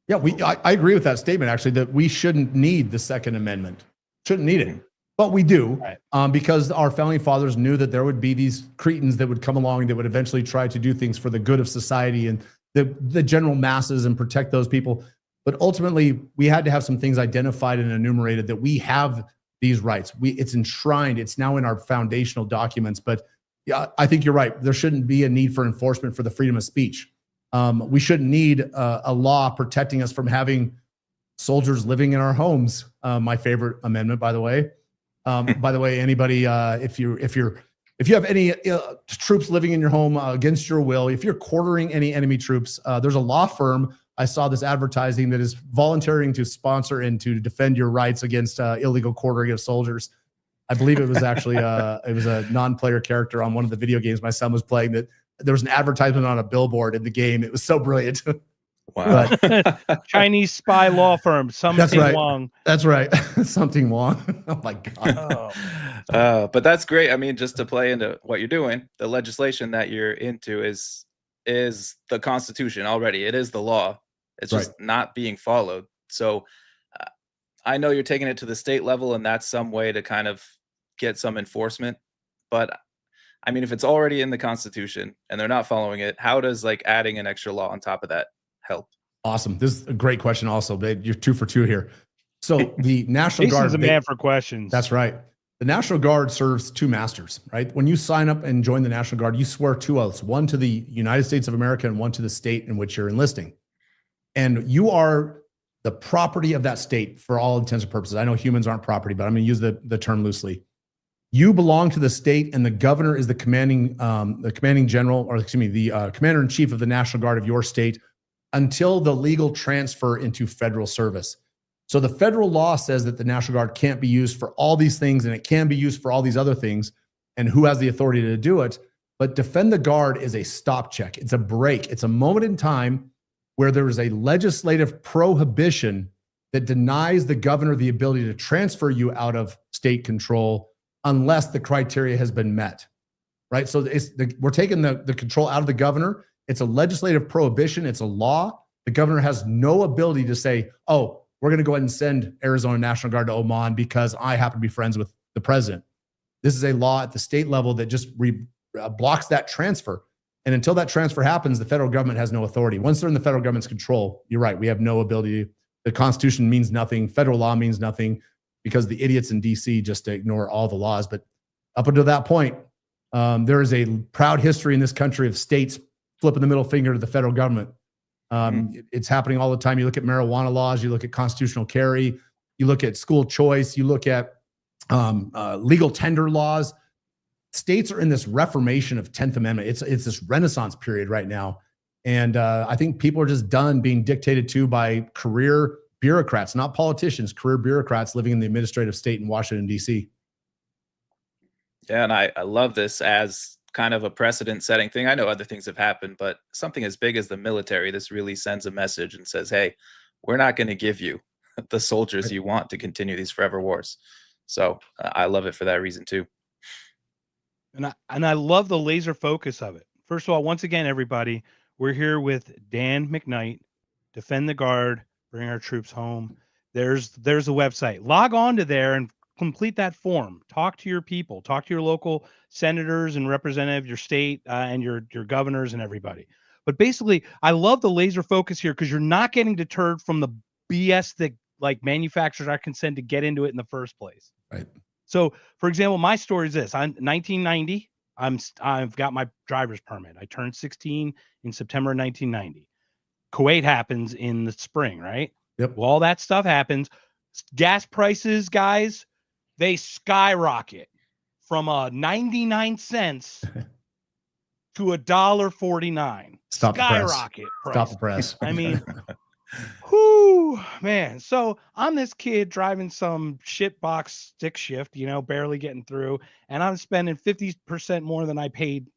Yeah, I agree with that statement, actually, that we shouldn't need the Second Amendment. Shouldn't need it. But we do, because our founding fathers knew that there would be these cretins that would come along that would eventually try to do things for the good of society and the general masses and protect those people. But ultimately, we had to have some things identified and enumerated that we have these rights. It's enshrined. It's now in our foundational documents. But yeah, I think you're right. There shouldn't be a need for enforcement for the freedom of speech. We shouldn't need a law protecting us from having soldiers living in our homes. My favorite amendment, by the way. By the way, anybody, if you have any troops living in your home against your will, if you're quartering any enemy troops, there's a law firm. I saw this advertising that is volunteering to sponsor and to defend your rights against illegal quartering of soldiers. I believe it was actually it was a non-player character on one of the video games my son was playing, that there was an advertisement on a billboard in the game. It was so brilliant. Wow. Chinese spy law firm, something Wong. That's right. Something Wong. Oh my God. But that's great. I mean, just to play into what you're doing, the legislation that you're into is the Constitution already. It is the law. It's just not being followed. So I know you're taking it to the state level, and that's some way to kind of get some enforcement. But I mean, if it's already in the Constitution and they're not following it, how does adding an extra law on top of that help? Awesome. This is a great question also, babe. You're 2 for 2 here. So the National Guard is a man for questions. That's right. The National Guard serves 2 masters, right? When you sign up and join the National Guard, you swear 2 oaths, one to the United States of America and one to the state in which you're enlisting. And you are the property of that state for all intents and purposes. I know humans aren't property, but I'm going to use the term loosely. You belong to the state, and the governor is the commanding general, or excuse me, the commander in chief of the National Guard of your state until the legal transfer into federal service. So the federal law says that the National Guard can't be used for all these things, and it can be used for all these other things, and who has the authority to do it. But defend the guard is a stop check. It's a break. It's a moment in time where there is a legislative prohibition that denies the governor the ability to transfer you out of state control unless the criteria has been met, right? So we're taking the control out of the governor. It's a legislative prohibition. It's a law. The governor has no ability to say, oh, we're going to go ahead and send Arizona National Guard to Oman because I happen to be friends with the president. This is a law at the state level that just blocks that transfer. And until that transfer happens, the federal government has no authority. Once they're in the federal government's control, you're right, we have no ability. The Constitution means nothing. Federal law means nothing because the idiots in D.C. just ignore all the laws. But up until that point, there is a proud history in this country of states flipping the middle finger to the federal government. It's happening all the time. You look at marijuana laws, you look at constitutional carry, you look at school choice, you look at legal tender laws. States are in this reformation of 10th Amendment. It's this renaissance period right now. And I think people are just done being dictated to by career bureaucrats, not politicians, career bureaucrats living in the administrative state in Washington, D.C. Yeah, and I love this as kind of a precedent-setting thing. I know other things have happened, but something as big as the military, this really sends a message and says, hey, we're not going to give you the soldiers you want to continue these forever wars. So I love it for that reason too. And I love the laser focus of it. First of all, once again, everybody, we're here with Dan McKnight, Defend the Guard, Bring Our Troops Home. There's a website. Log on to there and complete that form. Talk to your people. Talk to your local senators and representative, your state, and your governors and everybody. But basically, I love the laser focus here because you're not getting deterred from the BS that like manufacturers are concerned to get into it in the first place. Right. So, for example, my story is this: I'm 1990. I've got my driver's permit. I turned 16 in September 1990. Kuwait happens in the spring, right? Yep. Well, all that stuff happens. Gas prices, guys, they skyrocket from 99 cents to $1.49. Stop Skyrocket the press. price. Stop the press. I mean, whoo, man. So I'm this kid driving some shit box stick shift, barely getting through, and I'm spending 50% more than I paid,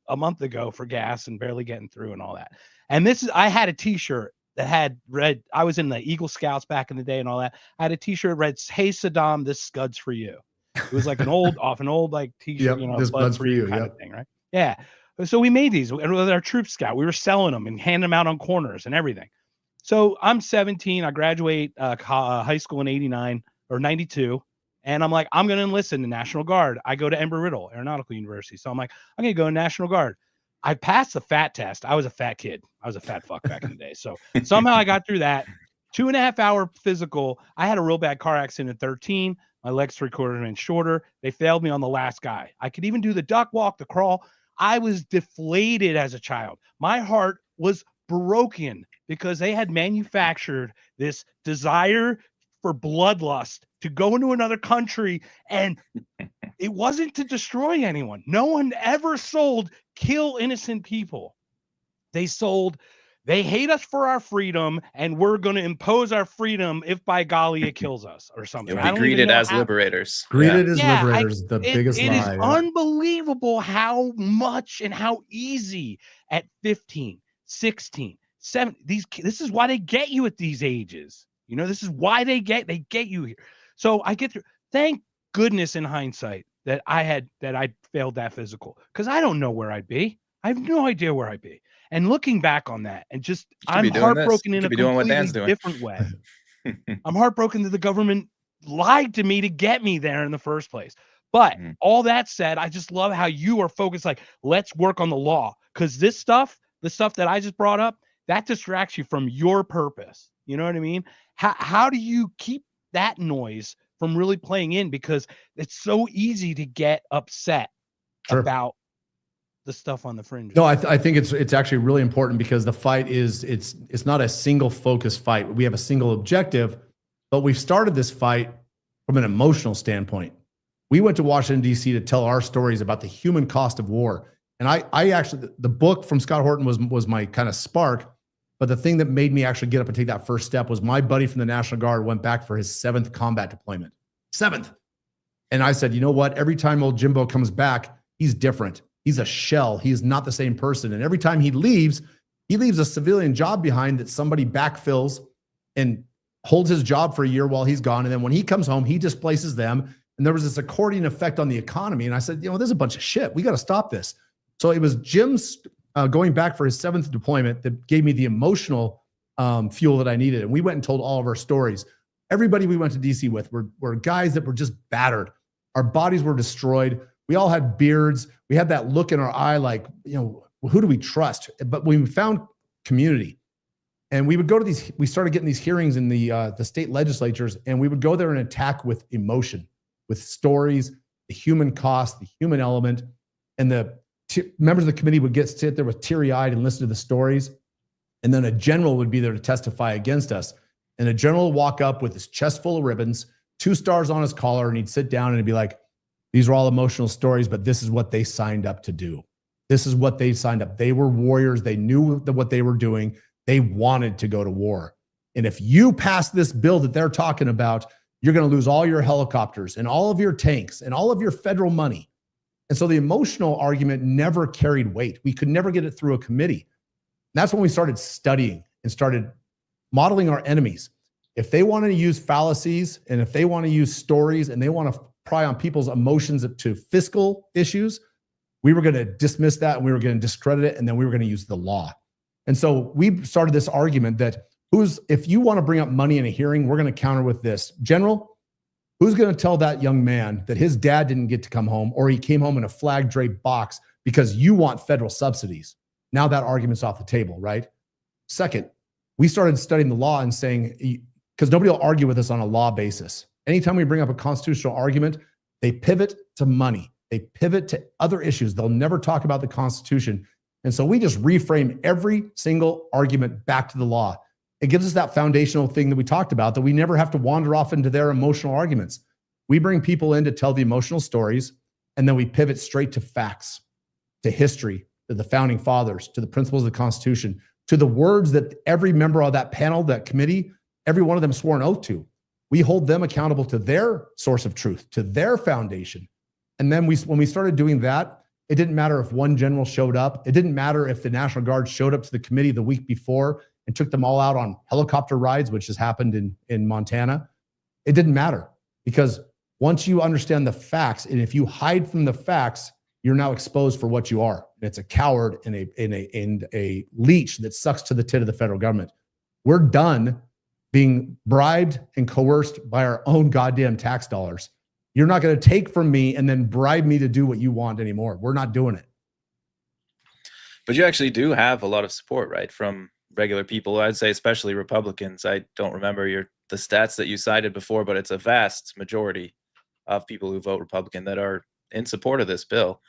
a month ago for gas and barely getting through and all that. And I had a t-shirt that had read, I was in the Eagle Scouts back in the day and all that. I had a t-shirt that read, "Hey Saddam, this scud's for you." It was like an old like t-shirt, Yep, this blood's for you, kind yep. of thing, right? Yeah. So we made these with our Troop Scout. We were selling them and handing them out on corners and everything. So I'm 17. I graduate high school in 89 or 92. And I'm like, I'm going to enlist in the National Guard. I go to Embry-Riddle Aeronautical University. So I'm like, I'm going to go to National Guard. I passed the fat test. I was a fat kid. I was a fat fuck back in the day. So somehow I got through that 2.5 hour physical. I had a real bad car accident at 13. My legs 3/4 inch shorter. They failed me on the last guy. I could even do the duck walk, the crawl. I was deflated as a child. My heart was broken because they had manufactured this desire for bloodlust to go into another country, and it wasn't to destroy anyone. No one ever sold kill innocent people. They hate us for our freedom, and we're going to impose our freedom if by golly it kills us or something. You'll be greeted as liberators. Greeted as liberators, the biggest lie. It is unbelievable how much and how easy at 15, 16, 17, this is why they get you at these ages. This is why they get you here. So I get through. Thank goodness in hindsight that I failed that physical, because I don't know where I'd be. I have no idea where I'd be. And looking back on that, and just I'm heartbroken in a completely different way. I'm heartbroken that the government lied to me to get me there in the first place. But all that said, I just love how you are focused. Like, let's work on the law, because the stuff that I just brought up, that distracts you from your purpose. You know what I mean? How do you keep that noise from really playing in? Because it's so easy to get upset about the stuff on the fringe. No, I think it's actually really important, because the fight it's not a single focus fight. We have a single objective, but we've started this fight from an emotional standpoint. We went to Washington, D.C. to tell our stories about the human cost of war. And I actually, the book from Scott Horton was my kind of spark. But the thing that made me actually get up and take that first step was my buddy from the National Guard went back for his 7th combat deployment. 7th. And I said, you know what? Every time old Jimbo comes back, he's different. He's a shell. He is not the same person. And every time he leaves a civilian job behind that somebody backfills and holds his job for a year while he's gone. And then when he comes home, he displaces them. And there was this accordion effect on the economy. And I said, there's a bunch of shit. We got to stop this. So it was Jim's going back for his 7th deployment that gave me the emotional fuel that I needed. And we went and told all of our stories. Everybody we went to DC with were guys that were just battered. Our bodies were destroyed. We all had beards. We had that look in our eye like, who do we trust? But we found community. And we would go to we started getting these hearings in the state legislatures, and we would go there and attack with emotion, with stories, the human cost, the human element. And the members of the committee would sit there with teary-eyed and listen to the stories. And then a general would be there to testify against us. And a general would walk up with his chest full of ribbons, 2 stars on his collar, and he'd sit down and he'd be like, these are all emotional stories, but this is what they signed up to do. This is what they signed up. They were warriors. They knew what they were doing. They wanted to go to war. And if you pass this bill that they're talking about, you're going to lose all your helicopters and all of your tanks and all of your federal money. And so the emotional argument never carried weight. We could never get it through a committee. And that's when we started studying and started modeling our enemies. If they want to use fallacies and if they want to use stories and they want to pry on people's emotions to fiscal issues, we were going to dismiss that and we were going to discredit it, and then we were going to use the law. And so we started this argument that if you want to bring up money in a hearing, we're going to counter with this. General, who's going to tell that young man that his dad didn't get to come home, or he came home in a flag draped box because you want federal subsidies? Now that argument's off the table, right? Second, we started studying the law and saying, because nobody will argue with us on a law basis. Anytime we bring up a constitutional argument, they pivot to money. They pivot to other issues. They'll never talk about the Constitution. And so we just reframe every single argument back to the law. It gives us that foundational thing that we talked about, that we never have to wander off into their emotional arguments. We bring people in to tell the emotional stories, and then we pivot straight to facts, to history, to the founding fathers, to the principles of the Constitution, to the words that every member of that panel, that committee, every one of them swore an oath to. We hold them accountable to their source of truth, to their foundation. And then when we started doing that, it didn't matter if one general showed up. It didn't matter if the National Guard showed up to the committee the week before and took them all out on helicopter rides, which has happened in Montana. It didn't matter, because once you understand the facts, and if you hide from the facts, you're now exposed for what you are. And it's a coward and a leech that sucks to the tit of the federal government. We're done being bribed and coerced by our own goddamn tax dollars. You're not going to take from me and then bribe me to do what you want anymore. We're not doing it. But you actually do have a lot of support, right, from regular people. I'd say especially Republicans. I don't remember the stats that you cited before, but it's a vast majority of people who vote Republican that are in support of this bill.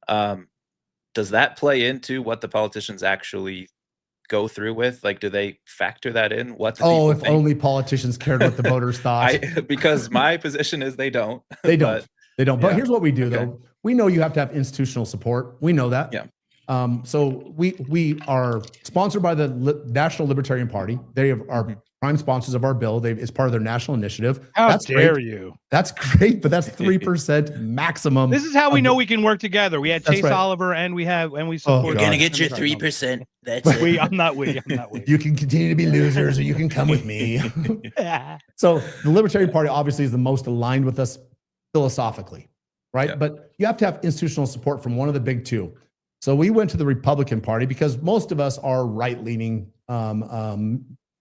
Does that play into what the politicians actually go through with? Like, do they factor that in? What the people if think? only politicians cared what the voters thought. Because my position is they don't. They don't. They don't. But yeah. Here's what we do, though. We know you have to have institutional support. We know that. Yeah. So we are sponsored by the National Libertarian Party. They are prime sponsors of our bill. It's part of their national initiative. How dare you? That's great, but that's 3% maximum. This is how we know we can work together. We had Chase Oliver, and we support. You're gonna get your 3%. That's it. I'm not we. You can continue to be losers, or you can come with me. So the Libertarian Party obviously is the most aligned with us philosophically, right? Yeah. But you have to have institutional support from one of the big two. So we went to the Republican Party because most of us are right-leaning.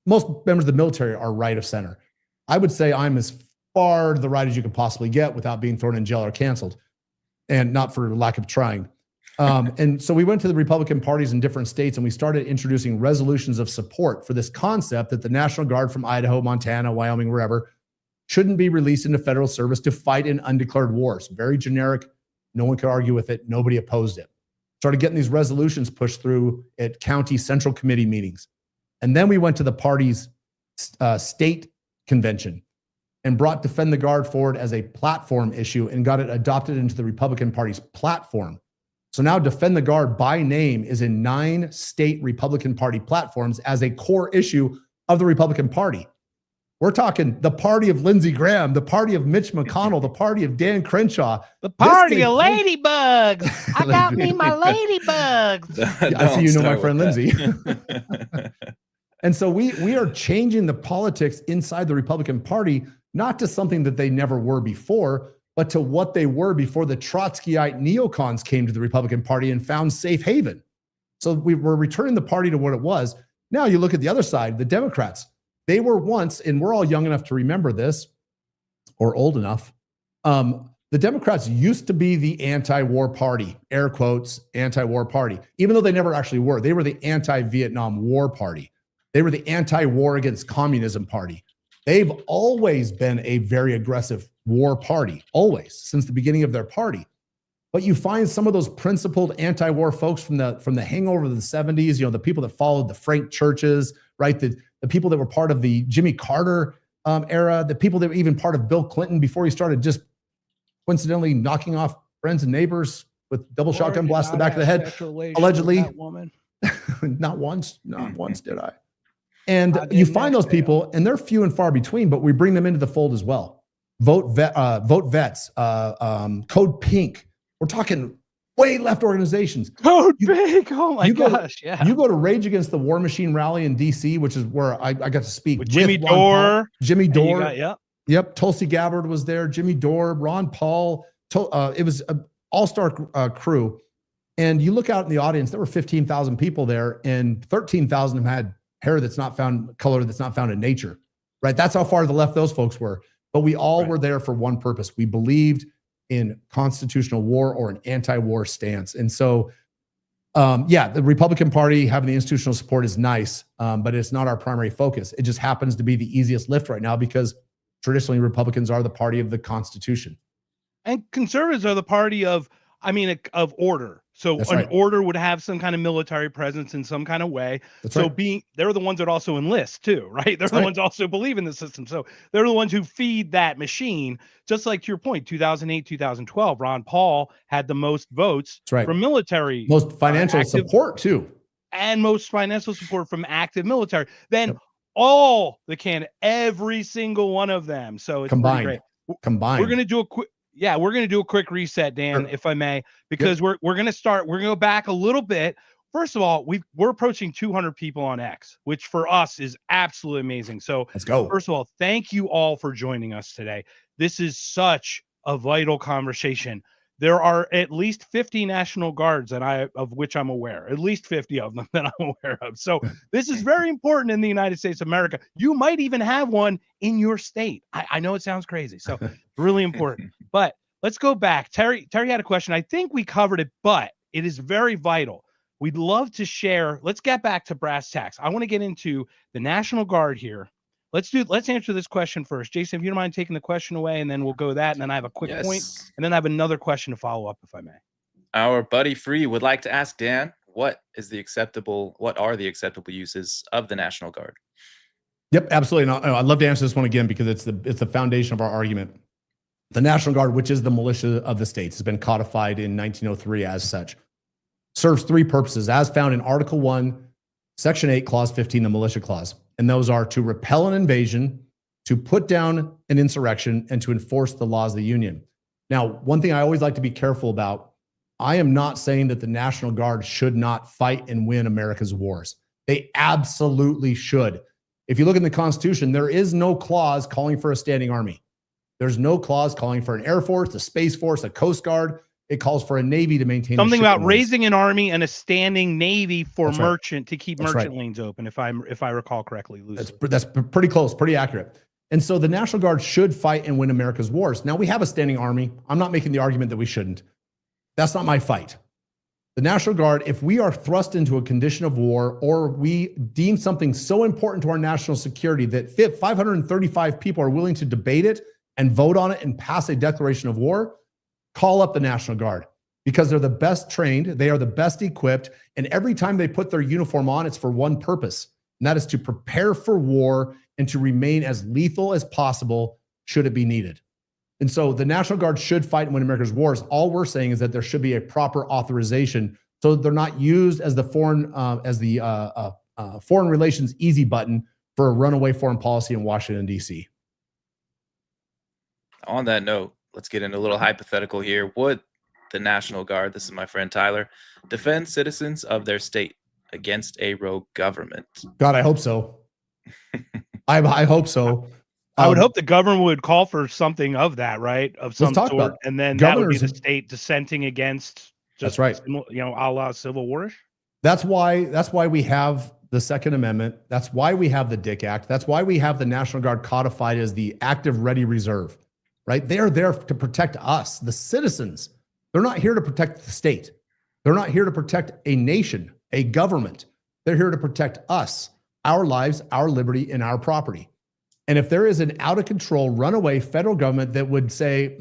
Most members of the military are right of center. I would say I'm as far to the right as you could possibly get without being thrown in jail or canceled, and not for lack of trying. And so we went to the Republican parties in different states, and we started introducing resolutions of support for this concept that the National Guard from Idaho, Montana, Wyoming, wherever, shouldn't be released into federal service to fight in undeclared wars. Very generic. No one could argue with it. Nobody opposed it. Started getting these resolutions pushed through at county central committee meetings. And then we went to the party's state convention and brought Defend the Guard forward as a platform issue and got it adopted into the Republican Party's platform. So now Defend the Guard by name is in 9 state Republican Party platforms as a core issue of the Republican Party. We're talking the party of Lindsey Graham, the party of Mitch McConnell, the party of Dan Crenshaw. The party of ladybugs. I got me my ladybugs. I see you know my friend Lindsey. And so we are changing the politics inside the Republican Party, not to something that they never were before, but to what they were before the Trotskyite neocons came to the Republican Party and found safe haven. So we're returning the party to what it was. Now you look at the other side, the Democrats. They were once, and we're all young enough to remember this, or old enough. The Democrats used to be the anti-war party, air quotes, anti-war party, even though they never actually were. They were the anti-Vietnam War party. They were the anti-war against communism party. They've always been a very aggressive war party, always, since the beginning of their party. But you find some of those principled anti-war folks from the hangover of the 70s, the people that followed the Frank Churches, right? The people that were part of the Jimmy Carter era, the people that were even part of Bill Clinton before he started just coincidentally knocking off friends and neighbors with double shotgun blasts to the back of the head, allegedly. Not once did I. And you find those people, and they're few and far between, but we bring them into the fold as well. Vote Vets, Code Pink. We're talking way left organizations. Code Big. Oh my you go to- gosh. Yeah. You go to Rage Against the War Machine rally in DC, which is where I got to speak With Jimmy Ron Paul. Dore. Jimmy And you Dore. got- Yep. Tulsi Gabbard was there. Jimmy Dore, Ron Paul. It was an all-star crew. And you look out in the audience, there were 15,000 people there, and 13,000 of them had hair that's not found, color that's not found in nature, right? That's how far to the left those folks were. But we all were there for one purpose. We believed in constitutional war or an anti-war stance. And so, the Republican Party having the institutional support is nice, but it's not our primary focus. It just happens to be the easiest lift right now because traditionally Republicans are the party of the Constitution. And conservatives are the party of order. So order would have some kind of military presence in some kind of way. They're the ones that also enlist too, right? They're the ones also believe in the system. So they're the ones who feed that machine. Just like to your point, 2008, 2012, Ron Paul had the most votes from military. Most financial support too. And most financial support from active military. Then every single one of them. So it's combined. We're going to do a quick. Yeah, we're going to do a quick reset, Dan, if I may, because we're going to go back a little bit. First of all, we're approaching 200 people on X, which for us is absolutely amazing. So let's go. First of all, thank you all for joining us today. This is such a vital conversation. There are at least 50 National Guards of which I'm aware, at least 50 of them that I'm aware of. So this is very important in the United States of America. You might even have one in your state. I know it sounds crazy. So really important, but let's go back. Terry had a question. I think we covered it, but it is very vital. We'd love to share. Let's get back to brass tacks. I want to get into the National Guard here. Let's answer this question first. Jason, if you don't mind taking the question away, and then we'll go that. And then I have a quick point, and then I have another question to follow up, if I may. Our buddy Free would like to ask Dan, what are the acceptable uses of the National Guard? Yep, absolutely. And I'd love to answer this one again because it's the foundation of our argument. The National Guard, which is the militia of the states, has been codified in 1903 as such, serves three purposes as found in Article 1, Section 8, Clause 15, the Militia Clause. And those are to repel an invasion, to put down an insurrection, and to enforce the laws of the Union. Now, one thing I always like to be careful about, I am not saying that the National Guard should not fight and win America's wars. They absolutely should. If you look in the Constitution, there is no clause calling for a standing army. There's no clause calling for an Air Force, a Space Force, a Coast Guard. It calls for a Navy to maintain something about raising an army and a standing Navy for to keep That's merchant lanes open, if I recall correctly. That's pretty close, pretty accurate. And so the National Guard should fight and win America's wars. Now, we have a standing army. I'm not making the argument that we shouldn't. That's not my fight. The National Guard, if we are thrust into a condition of war, or we deem something so important to our national security that 535 people are willing to debate it and vote on it and pass a declaration of war, call up the National Guard, because they're the best trained, they are the best equipped, and every time they put their uniform on, it's for one purpose, and that is to prepare for war and to remain as lethal as possible should it be needed. And so the National Guard should fight and win America's wars. All we're saying is that there should be a proper authorization so that they're not used as the foreign relations easy button for a runaway foreign policy in Washington, D.C. On that note, let's get into a little hypothetical here. Would the National Guard, this is my friend Tyler, defend citizens of their state against a rogue government? God, I hope so. I hope so. I would hope the government would call for something of that, right? Of some sort, and then that would be the state dissenting against. That's right. A la Civil War. That's why we have the Second Amendment. That's why we have the Dick Act. That's why we have the National Guard codified as the active ready reserve. Right? They are there to protect us, the citizens. They're not here to protect the state. They're not here to protect a nation, a government. They're here to protect us, our lives, our liberty, and our property. And if there is an out of control, runaway federal government that would say,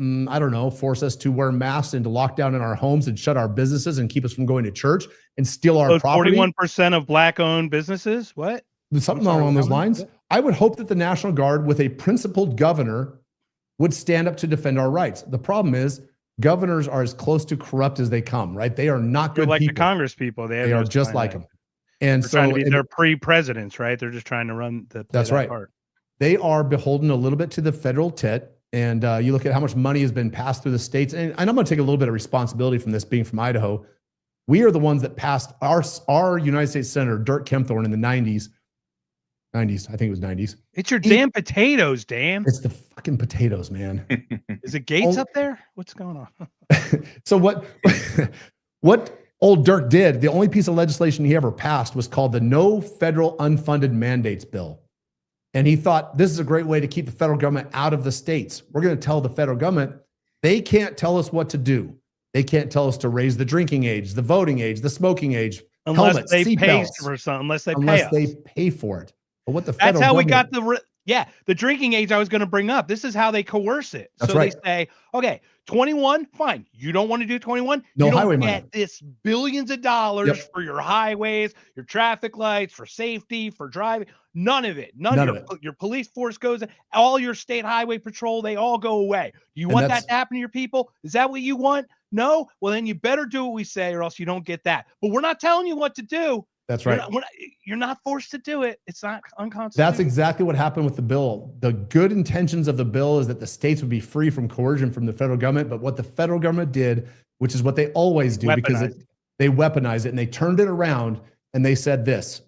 force us to wear masks and to lock down in our homes and shut our businesses and keep us from going to church and steal our property. 41% of Black-owned businesses? What? Something along those lines. I would hope that the National Guard, with a principled governor, would stand up to defend our rights. The problem is governors are as close to corrupt as they come, right? They are not good like people. The Congress people. They are just like them. And they're pre-presidents, right? They're just trying to run the that's right. part. They are beholden a little bit to the federal tit. And you look at how much money has been passed through the states. And I'm going to take a little bit of responsibility from this, being from Idaho. We are the ones that passed our United States Senator, Dirk Kempthorne, in the 90s. I think it was 90s. It's your damn potatoes, Dan. It's the fucking potatoes, man. Is it Gates up there? What's going on? So what old Dirk did, the only piece of legislation he ever passed was called the No Federal Unfunded Mandates Bill. And he thought, this is a great way to keep the federal government out of the states. We're going to tell the federal government, they can't tell us what to do. They can't tell us to raise the drinking age, the voting age, the smoking age, unless helmets, they pay seatbelts, for something, unless they pay for it. But what the That's federal how we government, got the drinking age I was going to bring up. This is how they coerce it. That's so right. they say, okay, 21, fine. You don't want to do 21? No you don't highway get money. this billions of dollars Yep. for your highways, your traffic lights, for safety, for driving. None of it. None of it. Your police force goes, all your state highway patrol, they all go away. Do you want that to happen to your people? Is that what you want? No? Well, then you better do what we say or else you don't get that. But we're not telling you what to do. That's right. You're not forced to do it. It's not unconstitutional. That's exactly what happened with the bill. The good intentions of the bill is that the states would be free from coercion from the federal government. But what the federal government did, which is what they always do, because they weaponized it and they turned it around and they said this: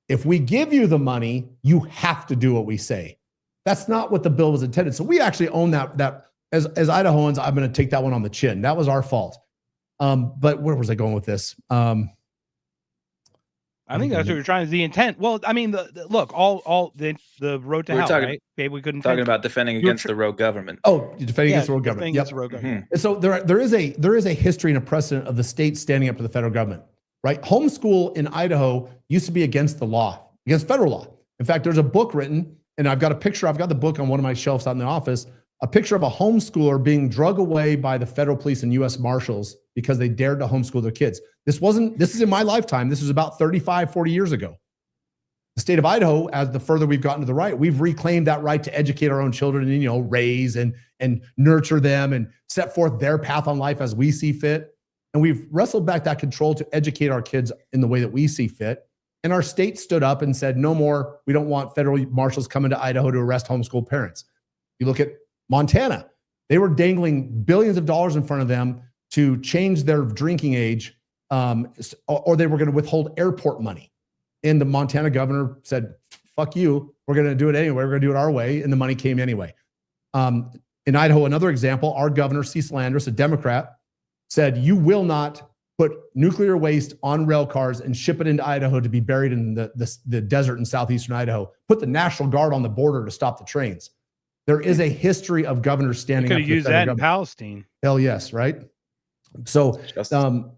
if we give you the money, you have to do what we say. That's not what the bill was intended. So we actually own that as Idahoans. I'm going to take that one on the chin. That was our fault. But where was I going with this? I think that's what you're trying to the intent. Well, I mean, look, all the road to hell, right? Maybe we couldn't talking about defending against the rogue government. Oh, defending against the rogue government. Against the rogue government. And so there is a history and a precedent of the state standing up to the federal government, right? Homeschool in Idaho used to be against the law, against federal law. In fact, there's a book written, and I've got a picture. I've got the book on one of my shelves out in the office. A picture of a homeschooler being drug away by the federal police and U.S. Marshals because they dared to homeschool their kids. This is in my lifetime. This was about 35, 40 years ago. The state of Idaho, as the further we've gotten to the right, we've reclaimed that right to educate our own children and, raise and nurture them and set forth their path on life as we see fit. And we've wrestled back that control to educate our kids in the way that we see fit. And our state stood up and said, no more. We don't want federal marshals coming to Idaho to arrest homeschool parents. You look at Montana, they were dangling billions of dollars in front of them to change their drinking age, or they were going to withhold airport money. And the Montana governor said, fuck you, we're going to do it anyway. We're going to do it our way. And the money came anyway. In Idaho, another example, our governor, Cecil Landris, a Democrat, said, you will not put nuclear waste on rail cars and ship it into Idaho to be buried in the desert in southeastern Idaho. Put the National Guard on the border to stop the trains. There is a history of governors standing up. Could have used that in Palestine. Hell yes, right? So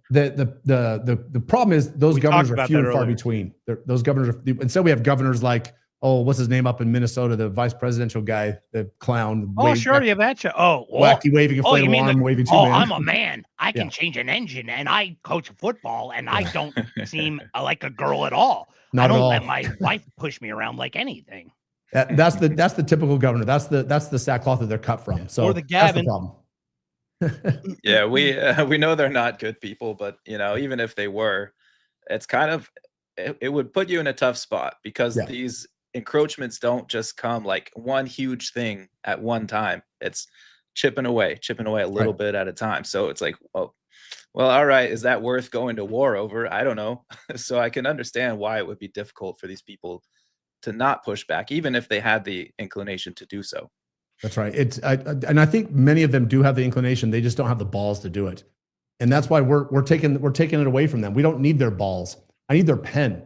the problem is those governors are few and far between. Those governors are, instead we have governors like, what's his name up in Minnesota, the vice presidential guy, the clown. Sure, you betcha. Wacky waving inflatable arm, waving two man. I'm a man. I can change an engine, and I coach football, and I don't seem like a girl at all. I don't let my wife push me around like anything. That's the typical governor. That's the sackcloth that they're cut from. So or the Gavin. That's the problem. Yeah, we know they're not good people, but even if they were, it's kind of it would put you in a tough spot because these encroachments don't just come like one huge thing at one time. It's chipping away a little bit at a time. So it's like, well, all right, is that worth going to war over? I don't know. So I can understand why it would be difficult for these people to not push back, even if they had the inclination to do so. That's right. And I think many of them do have the inclination. They just don't have the balls to do it. And that's why we're taking it away from them. We don't need their balls. I need their pen,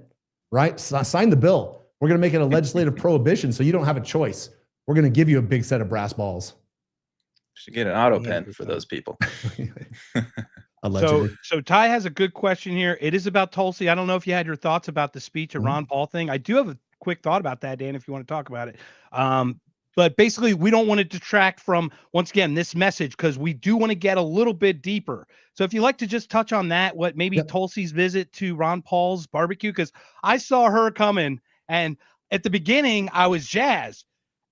right? Sign the bill. We're going to make it a legislative prohibition. So you don't have a choice. We're going to give you a big set of brass balls. Should get an auto pen for those people. Allegedly. So Ty has a good question here. It is about Tulsi. I don't know if you had your thoughts about the speech of Ron Paul thing. I do have a quick thought about that, Dan, if you want to talk about it. But basically, we don't want to detract from, once again, this message, because we do want to get a little bit deeper. So if you'd like to just touch on that, what maybe Tulsi's visit to Ron Paul's barbecue, because I saw her coming, and at the beginning, I was jazzed.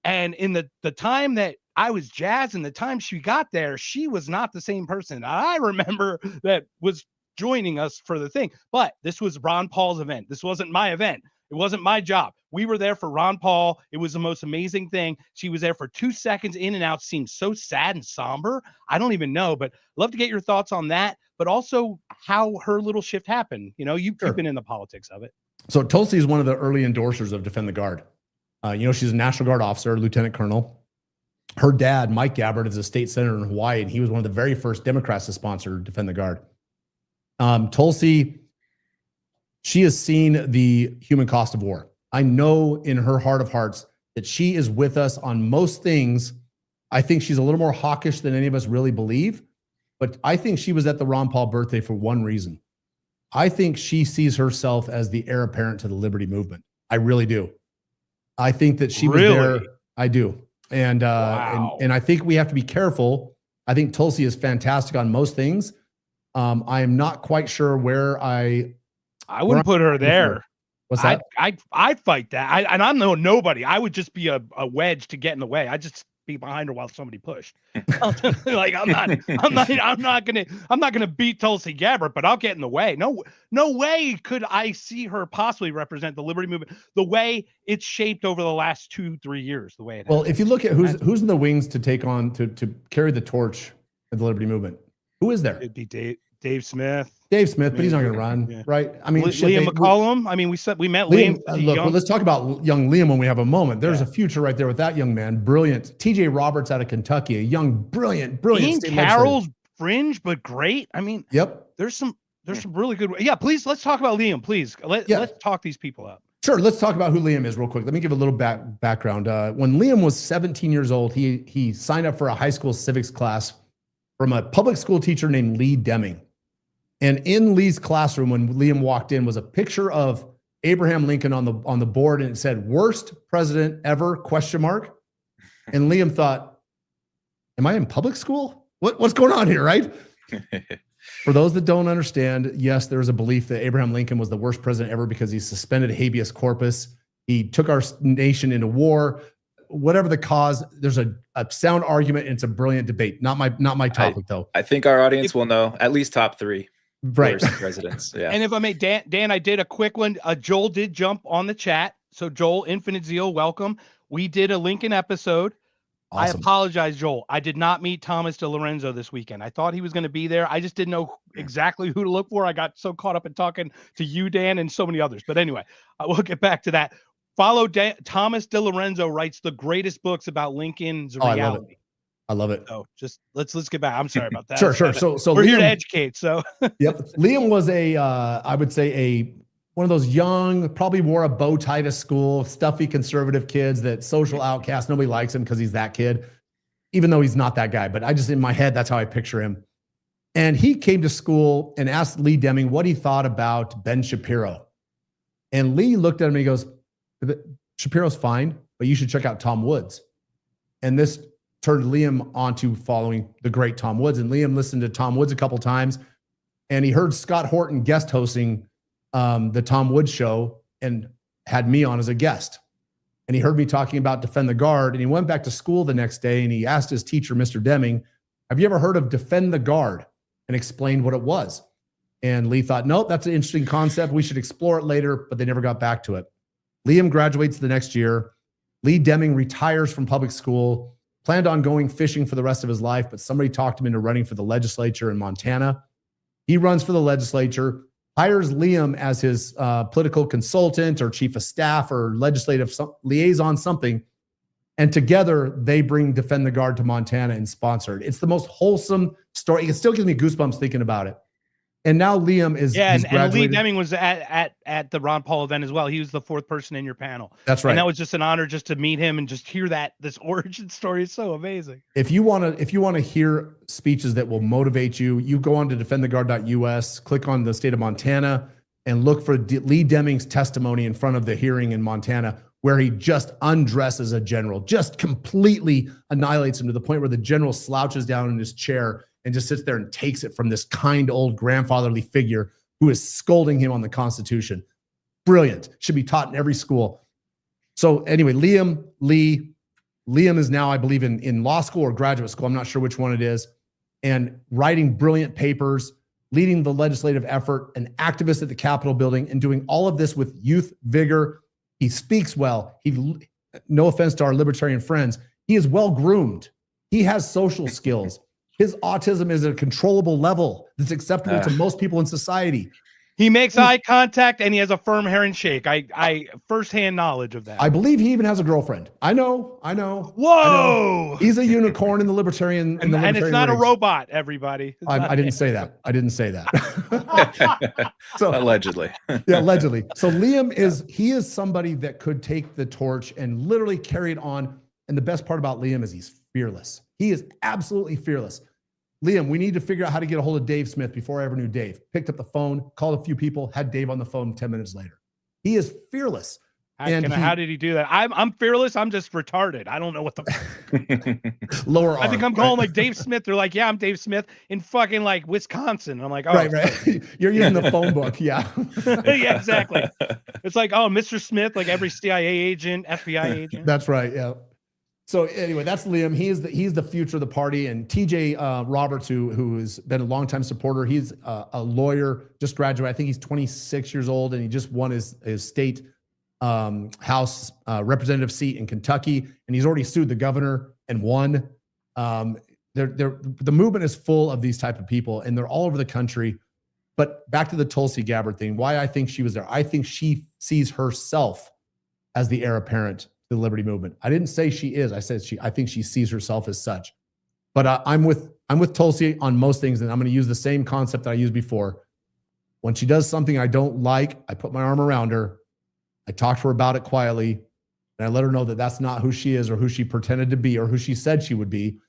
And in the time that I was jazzed and the time she got there, she was not the same person I remember that was joining us for the thing. But this was Ron Paul's event. This wasn't my event. It wasn't my job. We were there for Ron Paul. It was the most amazing thing. She was there for 2 seconds, in and out, seemed so sad and somber. I don't even know, but love to get your thoughts on that, but also how her little shift happened. You know, you've been in the politics of it. So Tulsi is one of the early endorsers of Defend the Guard. She's a National Guard officer, lieutenant colonel. Her dad, Mike Gabbard, is a state senator in Hawaii, and he was one of the very first Democrats to sponsor Defend the Guard. Tulsi, she has seen the human cost of war. I know in her heart of hearts that she is with us on most things. I think she's a little more hawkish than any of us really believe, but I think she was at the Ron Paul birthday for one reason. I think she sees herself as the heir apparent to the liberty movement. I really do. I think that she was there. I do. And, and I think we have to be careful. I think Tulsi is fantastic on most things. I am not quite sure where I wouldn't put her there. What's that? I'd fight that. And I'm nobody. I would just be a wedge to get in the way. I just be behind her while somebody pushed. Like I'm not gonna beat Tulsi Gabbard, but I'll get in the way. No way could I see her possibly represent the liberty movement the way it's shaped over the last 2-3 years. The way it has. If you look at who's in the wings to take on to carry the torch of the liberty movement, who is there? It'd be Dave Smith. Dave Smith, but he's not going to run, right? I mean, Liam McCollum. I mean, we met Liam. Well, let's talk about young Liam when we have a moment. There's a future right there with that young man. Brilliant. TJ Roberts out of Kentucky, a young, brilliant. Ian Carroll's fringe, but great. I mean, there's some really good. Yeah, please, let's talk about Liam, please. Let's talk these people up. Sure. Let's talk about who Liam is real quick. Let me give a little background. When Liam was 17 years old, he signed up for a high school civics class from a public school teacher named Lee Deming. And in Lee's classroom, when Liam walked in, was a picture of Abraham Lincoln on the board, and it said "Worst President Ever?" ? And Liam thought, "Am I in public school? What's going on here?" Right? For those that don't understand, yes, there is a belief that Abraham Lincoln was the worst president ever because he suspended habeas corpus. He took our nation into war. Whatever the cause, there's a sound argument, and it's a brilliant debate. Not my topic, though. I think our audience will know at least top 3. Right. Presidents. Yeah. And if I may, Dan, I did a quick one. Joel did jump on the chat. So Joel, Infinite Zeal, welcome. We did a Lincoln episode. Awesome. I apologize, Joel. I did not meet Thomas DeLorenzo this weekend. I thought he was going to be there. I just didn't know exactly who to look for. I got so caught up in talking to you, Dan, and so many others. But anyway, I will get back to that. Follow Thomas DeLorenzo writes the greatest books about Lincoln's reality. I love it. So just let's get back. I'm sorry about that. Sure. So we're Liam, here to educate. So yep. Liam was I would say one of those young, probably wore a bow tie to school, stuffy conservative kids that social outcast. Nobody likes him because he's that kid, even though he's not that guy. But I just, in my head, that's how I picture him. And he came to school and asked Lee Deming what he thought about Ben Shapiro. And Lee looked at him and he goes, "Shapiro's fine, but you should check out Tom Woods." And this turned Liam onto following the great Tom Woods. And Liam listened to Tom Woods a couple times, and he heard Scott Horton guest hosting the Tom Woods show and had me on as a guest. And he heard me talking about Defend the Guard, and he went back to school the next day and he asked his teacher, Mr. Deming, "Have you ever heard of Defend the Guard?" and explained what it was. And Lee thought, "Nope, that's an interesting concept. We should explore it later," but they never got back to it. Liam graduates the next year. Lee Deming retires from public school, planned on going fishing for the rest of his life, but somebody talked him into running for the legislature in Montana. He runs for the legislature, hires Liam as his political consultant or chief of staff or legislative liaison, something. And together they bring Defend the Guard to Montana and sponsor it. It's the most wholesome story. It still gives me goosebumps thinking about it. And now Liam is and Lee Deming was at the Ron Paul event as well. He was the 4th person in your panel. That's right. And that was just an honor just to meet him and just hear this origin story. Is so amazing. If you want to hear speeches that will motivate you, you go on to defendtheguard.us, click on the state of Montana, and look for Lee Deming's testimony in front of the hearing in Montana, where he just undresses a general, just completely annihilates him to the point where the general slouches down in his chair and just sits there and takes it from this kind old grandfatherly figure who is scolding him on the Constitution. Brilliant. Should be taught in every school. So anyway, Liam is now, I believe, in law school or graduate school. I'm not sure which one it is. And writing brilliant papers. leading the legislative effort, an activist at the Capitol building, and doing all of this with youth vigor. He speaks well. No offense to our libertarian friends, he is well groomed. He has social skills. His autism is at a controllable level that's acceptable to most people in society. He makes eye contact and he has a firm handshake. I firsthand knowledge of that. I believe he even has a girlfriend. I know. Whoa! He's a unicorn in the libertarian. And it's not a robot, everybody. I didn't say that. I didn't say that. So Allegedly. Yeah, allegedly. So Liam is somebody that could take the torch and literally carry it on. And the best part about Liam is he's fearless. He is absolutely fearless. Liam, we need to figure out how to get a hold of Dave Smith before I ever knew Dave. Picked up the phone, called a few people, had Dave on the phone 10 minutes later. He is fearless. How did he do that? I'm fearless. I'm just retarded. I don't know what the lower arm. I think I'm calling like Dave Smith. They're like, yeah, I'm Dave Smith in fucking like Wisconsin. I'm like, oh, right. You're using the phone book. Yeah. Yeah, exactly. It's like, oh, Mr. Smith, like every CIA agent, FBI agent. That's right. Yeah. So anyway, that's Liam. He's the future of the party. And TJ Roberts, who has been a longtime supporter, he's a lawyer, just graduated. I think he's 26 years old, and he just won his state House representative seat in Kentucky, and he's already sued the governor and won. The movement is full of these type of people, and they're all over the country. But back to the Tulsi Gabbard thing, why I think she was there. I think she sees herself as the heir apparent the liberty movement. I didn't say she is. I said I think she sees herself as such. But I'm with Tulsi on most things, and I'm going to use the same concept that I used before. When she does something I don't like, I put my arm around her. I talk to her about it quietly, and I let her know that that's not who she is or who she pretended to be or who she said she would be.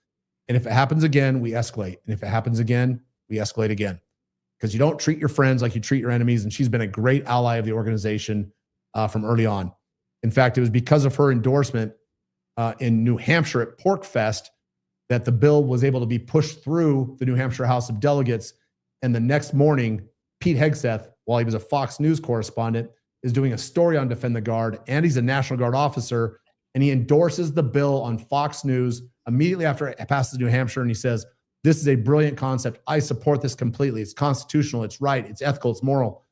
And if it happens again, we escalate. And if it happens again, we escalate again. Because you don't treat your friends like you treat your enemies. And she's been a great ally of the organization from early on. In fact, it was because of her endorsement in New Hampshire at Pork Fest that the bill was able to be pushed through the New Hampshire House of Delegates. And the next morning, Pete Hegseth, while he was a Fox News correspondent, is doing a story on Defend the Guard, and he's a National Guard officer, and he endorses the bill on Fox News immediately after it passes New Hampshire, and he says, this is a brilliant concept. I support this completely. It's constitutional. It's right. It's ethical. It's moral.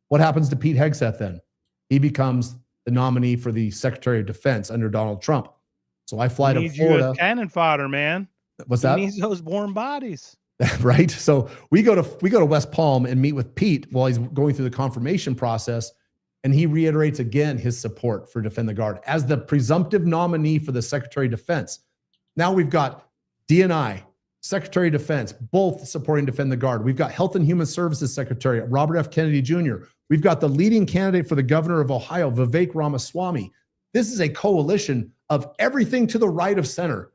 What happens to Pete Hegseth then? He becomes the nominee for the Secretary of Defense under Donald Trump. So I fly to Florida. You cannon fodder, man. What's that? He needs those warm bodies. Right. So we go to West Palm and meet with Pete while he's going through the confirmation process. And he reiterates again his support for Defend the Guard as the presumptive nominee for the Secretary of Defense. Now we've got DNI, Secretary of Defense, both supporting Defend the Guard. We've got Health and Human Services Secretary Robert F. Kennedy Jr. We've got the leading candidate for the governor of Ohio, Vivek Ramaswamy. This is a coalition of everything to the right of center,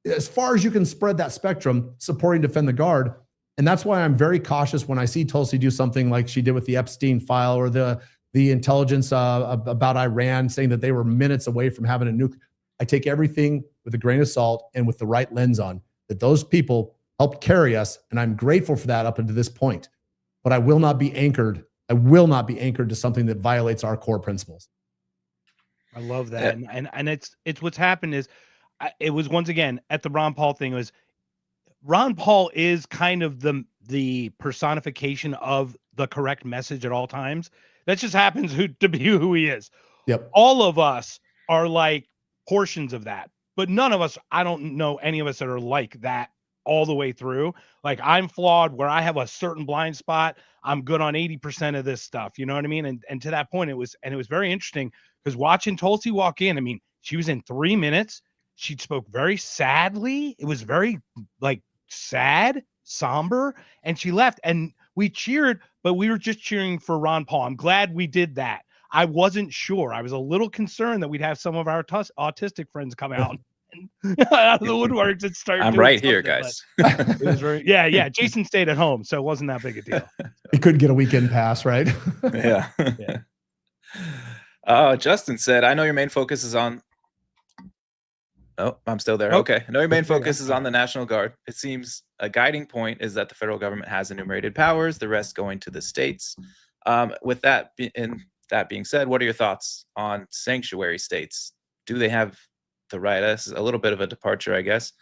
as far as you can spread that spectrum, supporting Defend the Guard. And that's why I'm very cautious when I see Tulsi do something like she did with the Epstein file or the intelligence about Iran, saying that they were minutes away from having a nuke. I take everything with a grain of salt and with the right lens on, that those people helped carry us. And I'm grateful for that up until this point. But I will not be anchored. I will not be anchored to something that violates our core principles. I love that. Yeah. And it's what's happened is it was once again at the Ron Paul thing was Ron Paul is kind of the personification of the correct message at all times. That just happens to be who he is. Yep. All of us are like portions of that, but none of us, I don't know any of us that are like that all the way through. Like I'm flawed where I have a certain blind spot. I'm good on 80% of this stuff. You know what I mean? And to that point, it was very interesting because watching Tulsi walk in, I mean, she was in 3 minutes. She spoke very sadly. It was very like sad, somber, and she left and we cheered, but we were just cheering for Ron Paul. I'm glad we did that. I wasn't sure. I was a little concerned that we'd have some of our autistic friends come out out of the woodworks and start. I'm right here, guys. It was very, yeah. Jason stayed at home, so it wasn't that big a deal. He couldn't get a weekend pass, right? Yeah. Justin said, I know your main focus is on. Oh, I'm still there. Okay. I know your main focus is on the National Guard. It seems a guiding point is that the federal government has enumerated powers, the rest going to the states. With that being said, what are your thoughts on sanctuary states? Do they have the right? This is a little bit of a departure, I guess.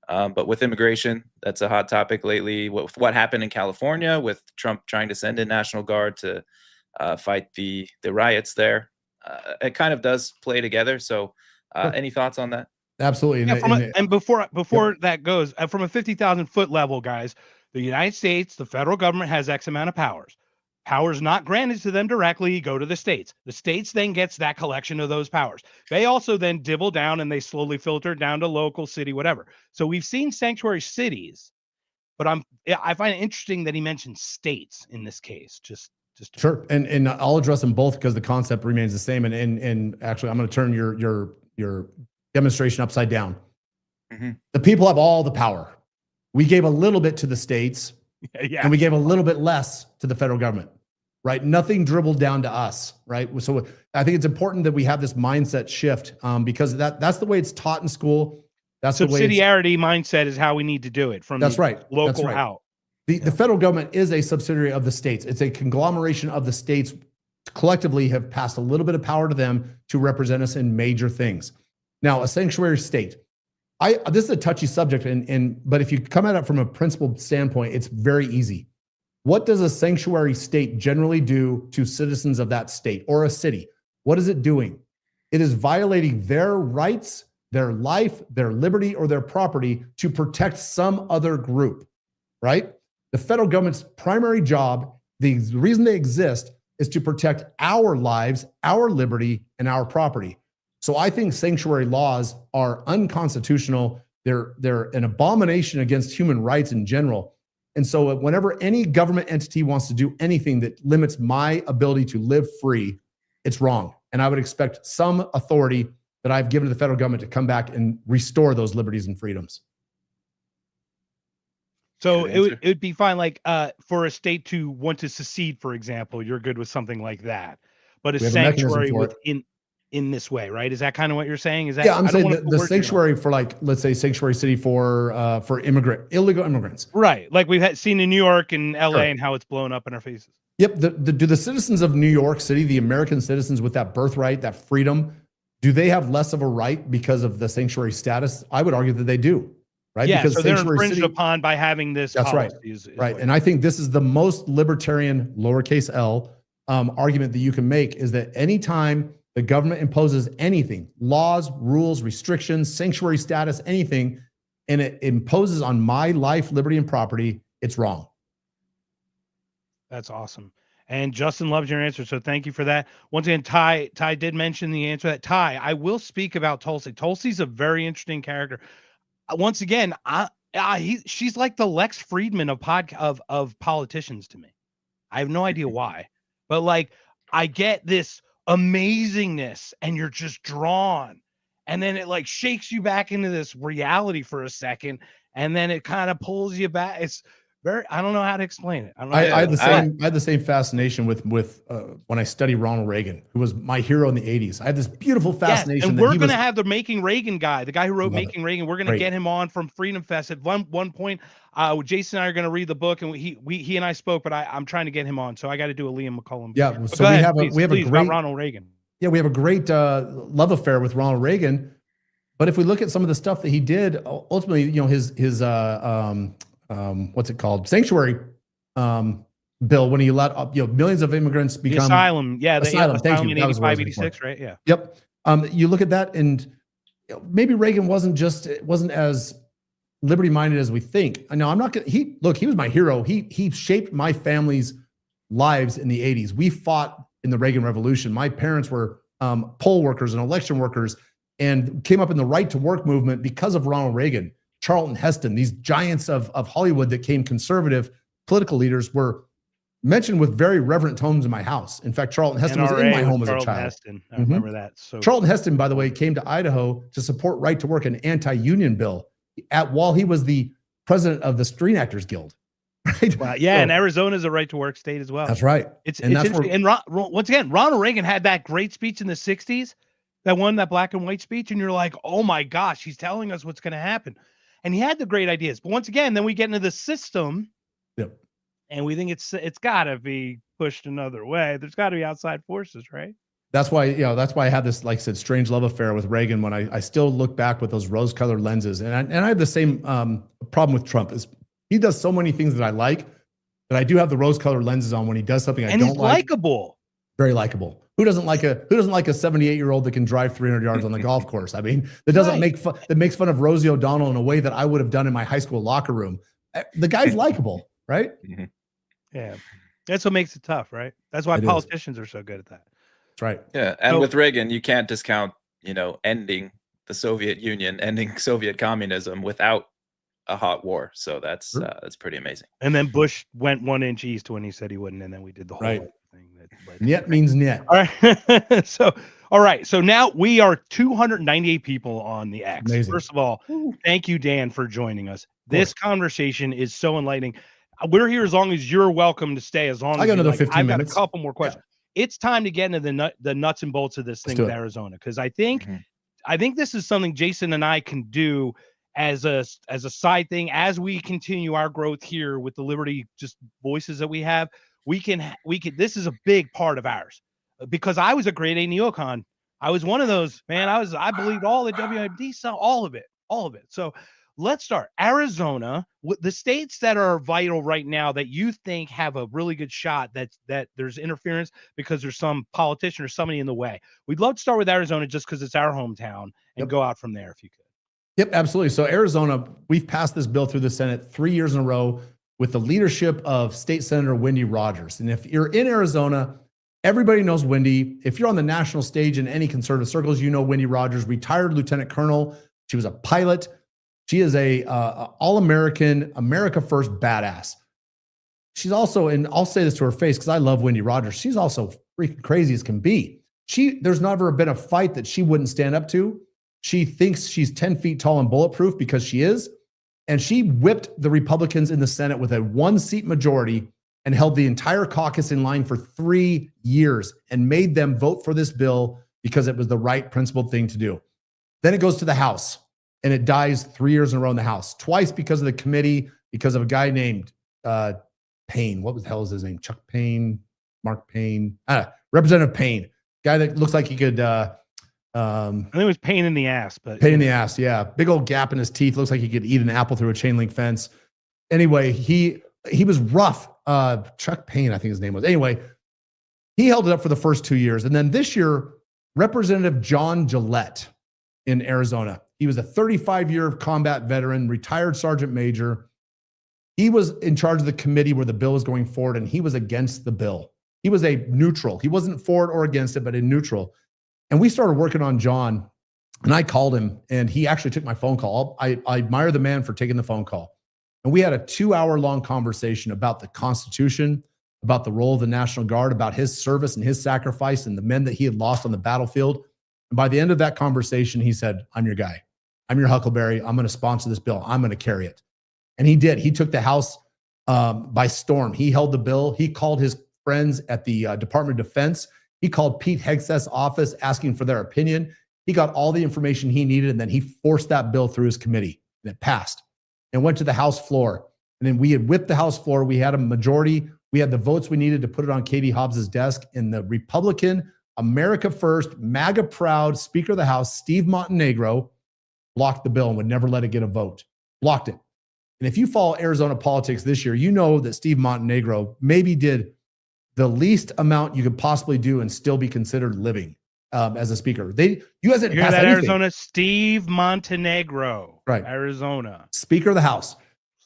But with immigration, that's a hot topic lately. With what happened in California, with Trump trying to send in National Guard to fight the riots there, it kind of does play together. So, any thoughts on that? Absolutely. And before that goes, from a 50,000-foot level, guys, the United States, the federal government has X amount of powers. Powers not granted to them directly go to the states. The states then gets that collection of those powers. They also then dibble down and they slowly filter down to local, city, whatever. So we've seen sanctuary cities, but I find it interesting that he mentioned states in this case. Just sure. And I'll address them both because the concept remains the same. And actually, I'm going to turn your demonstration upside down. Mm-hmm. The people have all the power. We gave a little bit to the states, and we gave a little bit less to the federal government, right? Nothing dribbled down to us, right? So I think it's important that we have this mindset shift because that's the way it's taught in school. That's the way subsidiarity mindset is how we need to do it from local out. The federal government is a subsidiary of the states. It's a conglomeration of the states collectively have passed a little bit of power to them to represent us in major things. Now, a sanctuary state, this is a touchy subject, but if you come at it from a principled standpoint, it's very easy. What does a sanctuary state generally do to citizens of that state or a city? What is it doing? It is violating their rights, their life, their liberty, or their property to protect some other group, right? The federal government's primary job, the reason they exist, is to protect our lives, our liberty, and our property. So I think sanctuary laws are unconstitutional. They're an abomination against human rights in general. And so whenever any government entity wants to do anything that limits my ability to live free, it's wrong. And I would expect some authority that I've given to the federal government to come back and restore those liberties and freedoms. So it would be fine, like for a state to want to secede, for example, you're good with something like that. But a sanctuary in this way, right? Is that kind of what you're saying? Is that? Yeah, I'm saying the sanctuary for, like, let's say sanctuary city for illegal immigrants. Right. Like we've seen in New York and LA and how it's blown up in our faces. Yep. Do the citizens of New York City, the American citizens with that birthright, that freedom, do they have less of a right because of the sanctuary status? I would argue that they do. Right? Yeah, because so they're infringed upon by having this. That's right. Right. And I think this is the most libertarian, lowercase L, argument that you can make, is that anytime the government imposes anything, laws, rules, restrictions, sanctuary status, anything, and it imposes on my life, liberty, and property, it's wrong. That's awesome. And Justin loves your answer, so thank you for that. Once again, Ty did mention the answer. That Ty, I will speak about Tulsi. Tulsi's a very interesting character. Once again, she's like the Lex Friedman of politicians to me. I have no idea why, but like I get this amazingness, and you're just drawn, and then it like shakes you back into this reality for a second, and then it kind of pulls you back. It's very, I don't know how to explain it. I had the same fascination with when I studied Ronald Reagan, who was my hero in the 80s. I had this beautiful fascination. And we're going to have the Making Reagan guy, the guy who wrote Making Reagan. We're going to get him on from Freedom Fest at one point. Jason and I are going to read the book, and he and I spoke, but I'm trying to get him on. So I got to do a Liam McCullum. Yeah. So we have a great Ronald Reagan. Yeah, we have a great love affair with Ronald Reagan. But if we look at some of the stuff that he did, ultimately, you know, his what's it called? Sanctuary bill, when he let millions of immigrants become asylum. Yeah, asylum. Thank you. In 85, 86, right? Yeah. Yep. You look at that, and maybe Reagan wasn't as liberty minded as we think. No, I'm not gonna. He was my hero. He shaped my family's lives in the 80s. We fought in the Reagan Revolution. My parents were poll workers and election workers, and came up in the right to work movement because of Ronald Reagan. Charlton Heston, these giants of Hollywood that came conservative political leaders, were mentioned with very reverent tones in my house. In fact, Charlton Heston was in my home as a child. Heston. I remember that. So Charlton Heston, by the way, came to Idaho to support right to work, an anti-union bill, while he was the president of the Screen Actors Guild. Right? Wow. Yeah, and Arizona's a right to work state as well. That's right. It's interesting. And once again, Ronald Reagan had that great speech in the 60s, that black and white speech, and you're like, oh my gosh, he's telling us what's going to happen. And he had the great ideas. But once again, then we get into the system. Yep. And we think it's got to be pushed another way. There's got to be outside forces, right? That's why, I had this, like I said, strange love affair with Reagan when I still look back with those rose-colored lenses. And I have the same problem with Trump. Is he does so many things that I like, that I do have the rose-colored lenses on when he does something I don't like. And he's likable. Very likable. Who doesn't like a 78-year-old that can drive 300 yards on the golf course? I mean, that doesn't make fun, that makes fun of Rosie O'Donnell in a way that I would have done in my high school locker room. The guy's likable, right? Yeah. That's what makes it tough, right? That's why politicians are so good at that. That's right. Yeah. And with Reagan, you can't discount, ending the Soviet Union, ending Soviet communism without a hot war. So that's pretty amazing. And then Bush went 1 inch east when he said he wouldn't, and then we did the whole thing. Niet means niet. All right. All right. So now we are 298 people on the X. Amazing. First of all, thank you, Dan, for joining us. This conversation is so enlightening. We're here as long as you're welcome to stay. As long as I got another 15 I've minutes. got a couple more questions. Yeah. It's time to get into the nuts and bolts of this thing with Arizona, because I think this is something Jason and I can do as a side thing as we continue our growth here with the Liberty just voices that we have. We can this is a big part of ours, because I was a grade A neocon. I was one of those, man. I believed all the WMD stuff, all of it. So let's start. Arizona, the states that are vital right now that you think have a really good shot that there's interference because there's some politician or somebody in the way. We'd love to start with Arizona just because it's our hometown and go out from there if you could. Yep, absolutely. So Arizona, we've passed this bill through the Senate 3 years in a row with the leadership of State Senator Wendy Rogers. And if you're in Arizona, everybody knows Wendy. If you're on the national stage in any conservative circles, you know Wendy Rogers, retired lieutenant colonel. She was a pilot. She is a all-American, America First badass. She's also, and I'll say this to her face because I love Wendy Rogers, she's also freaking crazy as can be. There's never been a fight that she wouldn't stand up to. She thinks she's 10 feet tall and bulletproof because she is. And she whipped the Republicans in the Senate with a 1-seat majority and held the entire caucus in line for 3 years and made them vote for this bill because it was the right principled thing to do. Then it goes to the House and it dies 3 years in a row in the House, twice because of the committee, because of a guy named Payne. What the hell is his name? Chuck Payne, Mark Payne, Representative Payne, guy that looks like he could, I think it was pain in the ass, but pain in the ass. Yeah. Big old gap in his teeth. Looks like he could eat an apple through a chain link fence. Anyway, he was rough. Chuck Payne, I think his name was. Anyway, he held it up for the first 2 years. And then this year, Representative John Gillette in Arizona, he was a 35-year combat veteran, retired sergeant major. He was in charge of the committee where the bill was going forward, and he was against the bill. He was a neutral. He wasn't for it or against it, but in neutral. And we started working on John, and I called him, and he actually took my phone call. I admire the man for taking the phone call. And we had a 2-hour-long conversation about the Constitution, about the role of the National Guard, about his service and his sacrifice and the men that he had lost on the battlefield. And by the end of that conversation, he said, I'm your guy. I'm your Huckleberry. I'm going to sponsor this bill. I'm going to carry it. And he did. He took the House by storm. He held the bill. He called his friends at the Department of Defense. He called Pete Hegseth's office asking for their opinion. He got all the information he needed, and then he forced that bill through his committee, and it passed and went to the House floor. And then we had whipped the House floor. We had a majority. We had the votes we needed to put it on Katie Hobbs's desk, and the Republican, America First, MAGA proud Speaker of the House, Steve Montenegro, blocked the bill and would never let it get a vote. Blocked it. And if you follow Arizona politics this year, you know that Steve Montenegro maybe did the least amount you could possibly do and still be considered living as a speaker. You guys didn't pass anything. Arizona, Steve Montenegro, right? Arizona, Speaker of the House.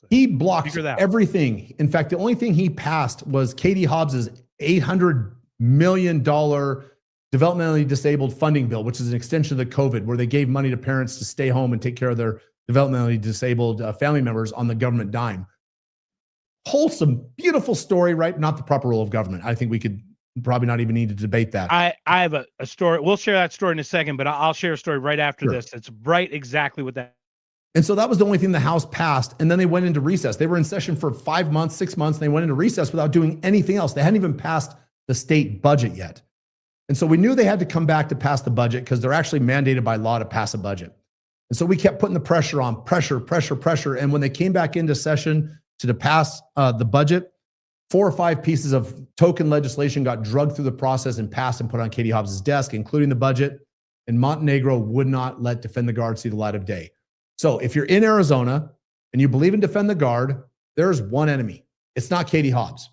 He blocked everything. In fact, the only thing he passed was Katie Hobbs's $800 million developmentally disabled funding bill, which is an extension of the COVID, where they gave money to parents to stay home and take care of their developmentally disabled family members on the government dime. Wholesome, beautiful story, right? Not the proper role of government. I think we could probably not even need to debate that. I have a story. We'll share that story in a second, but I'll share a story right after this. It's right exactly what that. And so that was the only thing the House passed. And then they went into recess. They were in session for 5 months, 6 months, and they went into recess without doing anything else. They hadn't even passed the state budget yet. And so we knew they had to come back to pass the budget because they're actually mandated by law to pass a budget. And so we kept putting the pressure on, pressure. And when they came back into session to pass the budget, 4 or 5 pieces of token legislation got drugged through the process and passed and put on Katie Hobbs's desk, including the budget. And Montenegro would not let Defend the Guard see the light of day. So if you're in Arizona and you believe in Defend the Guard, there's one enemy. It's not Katie Hobbs.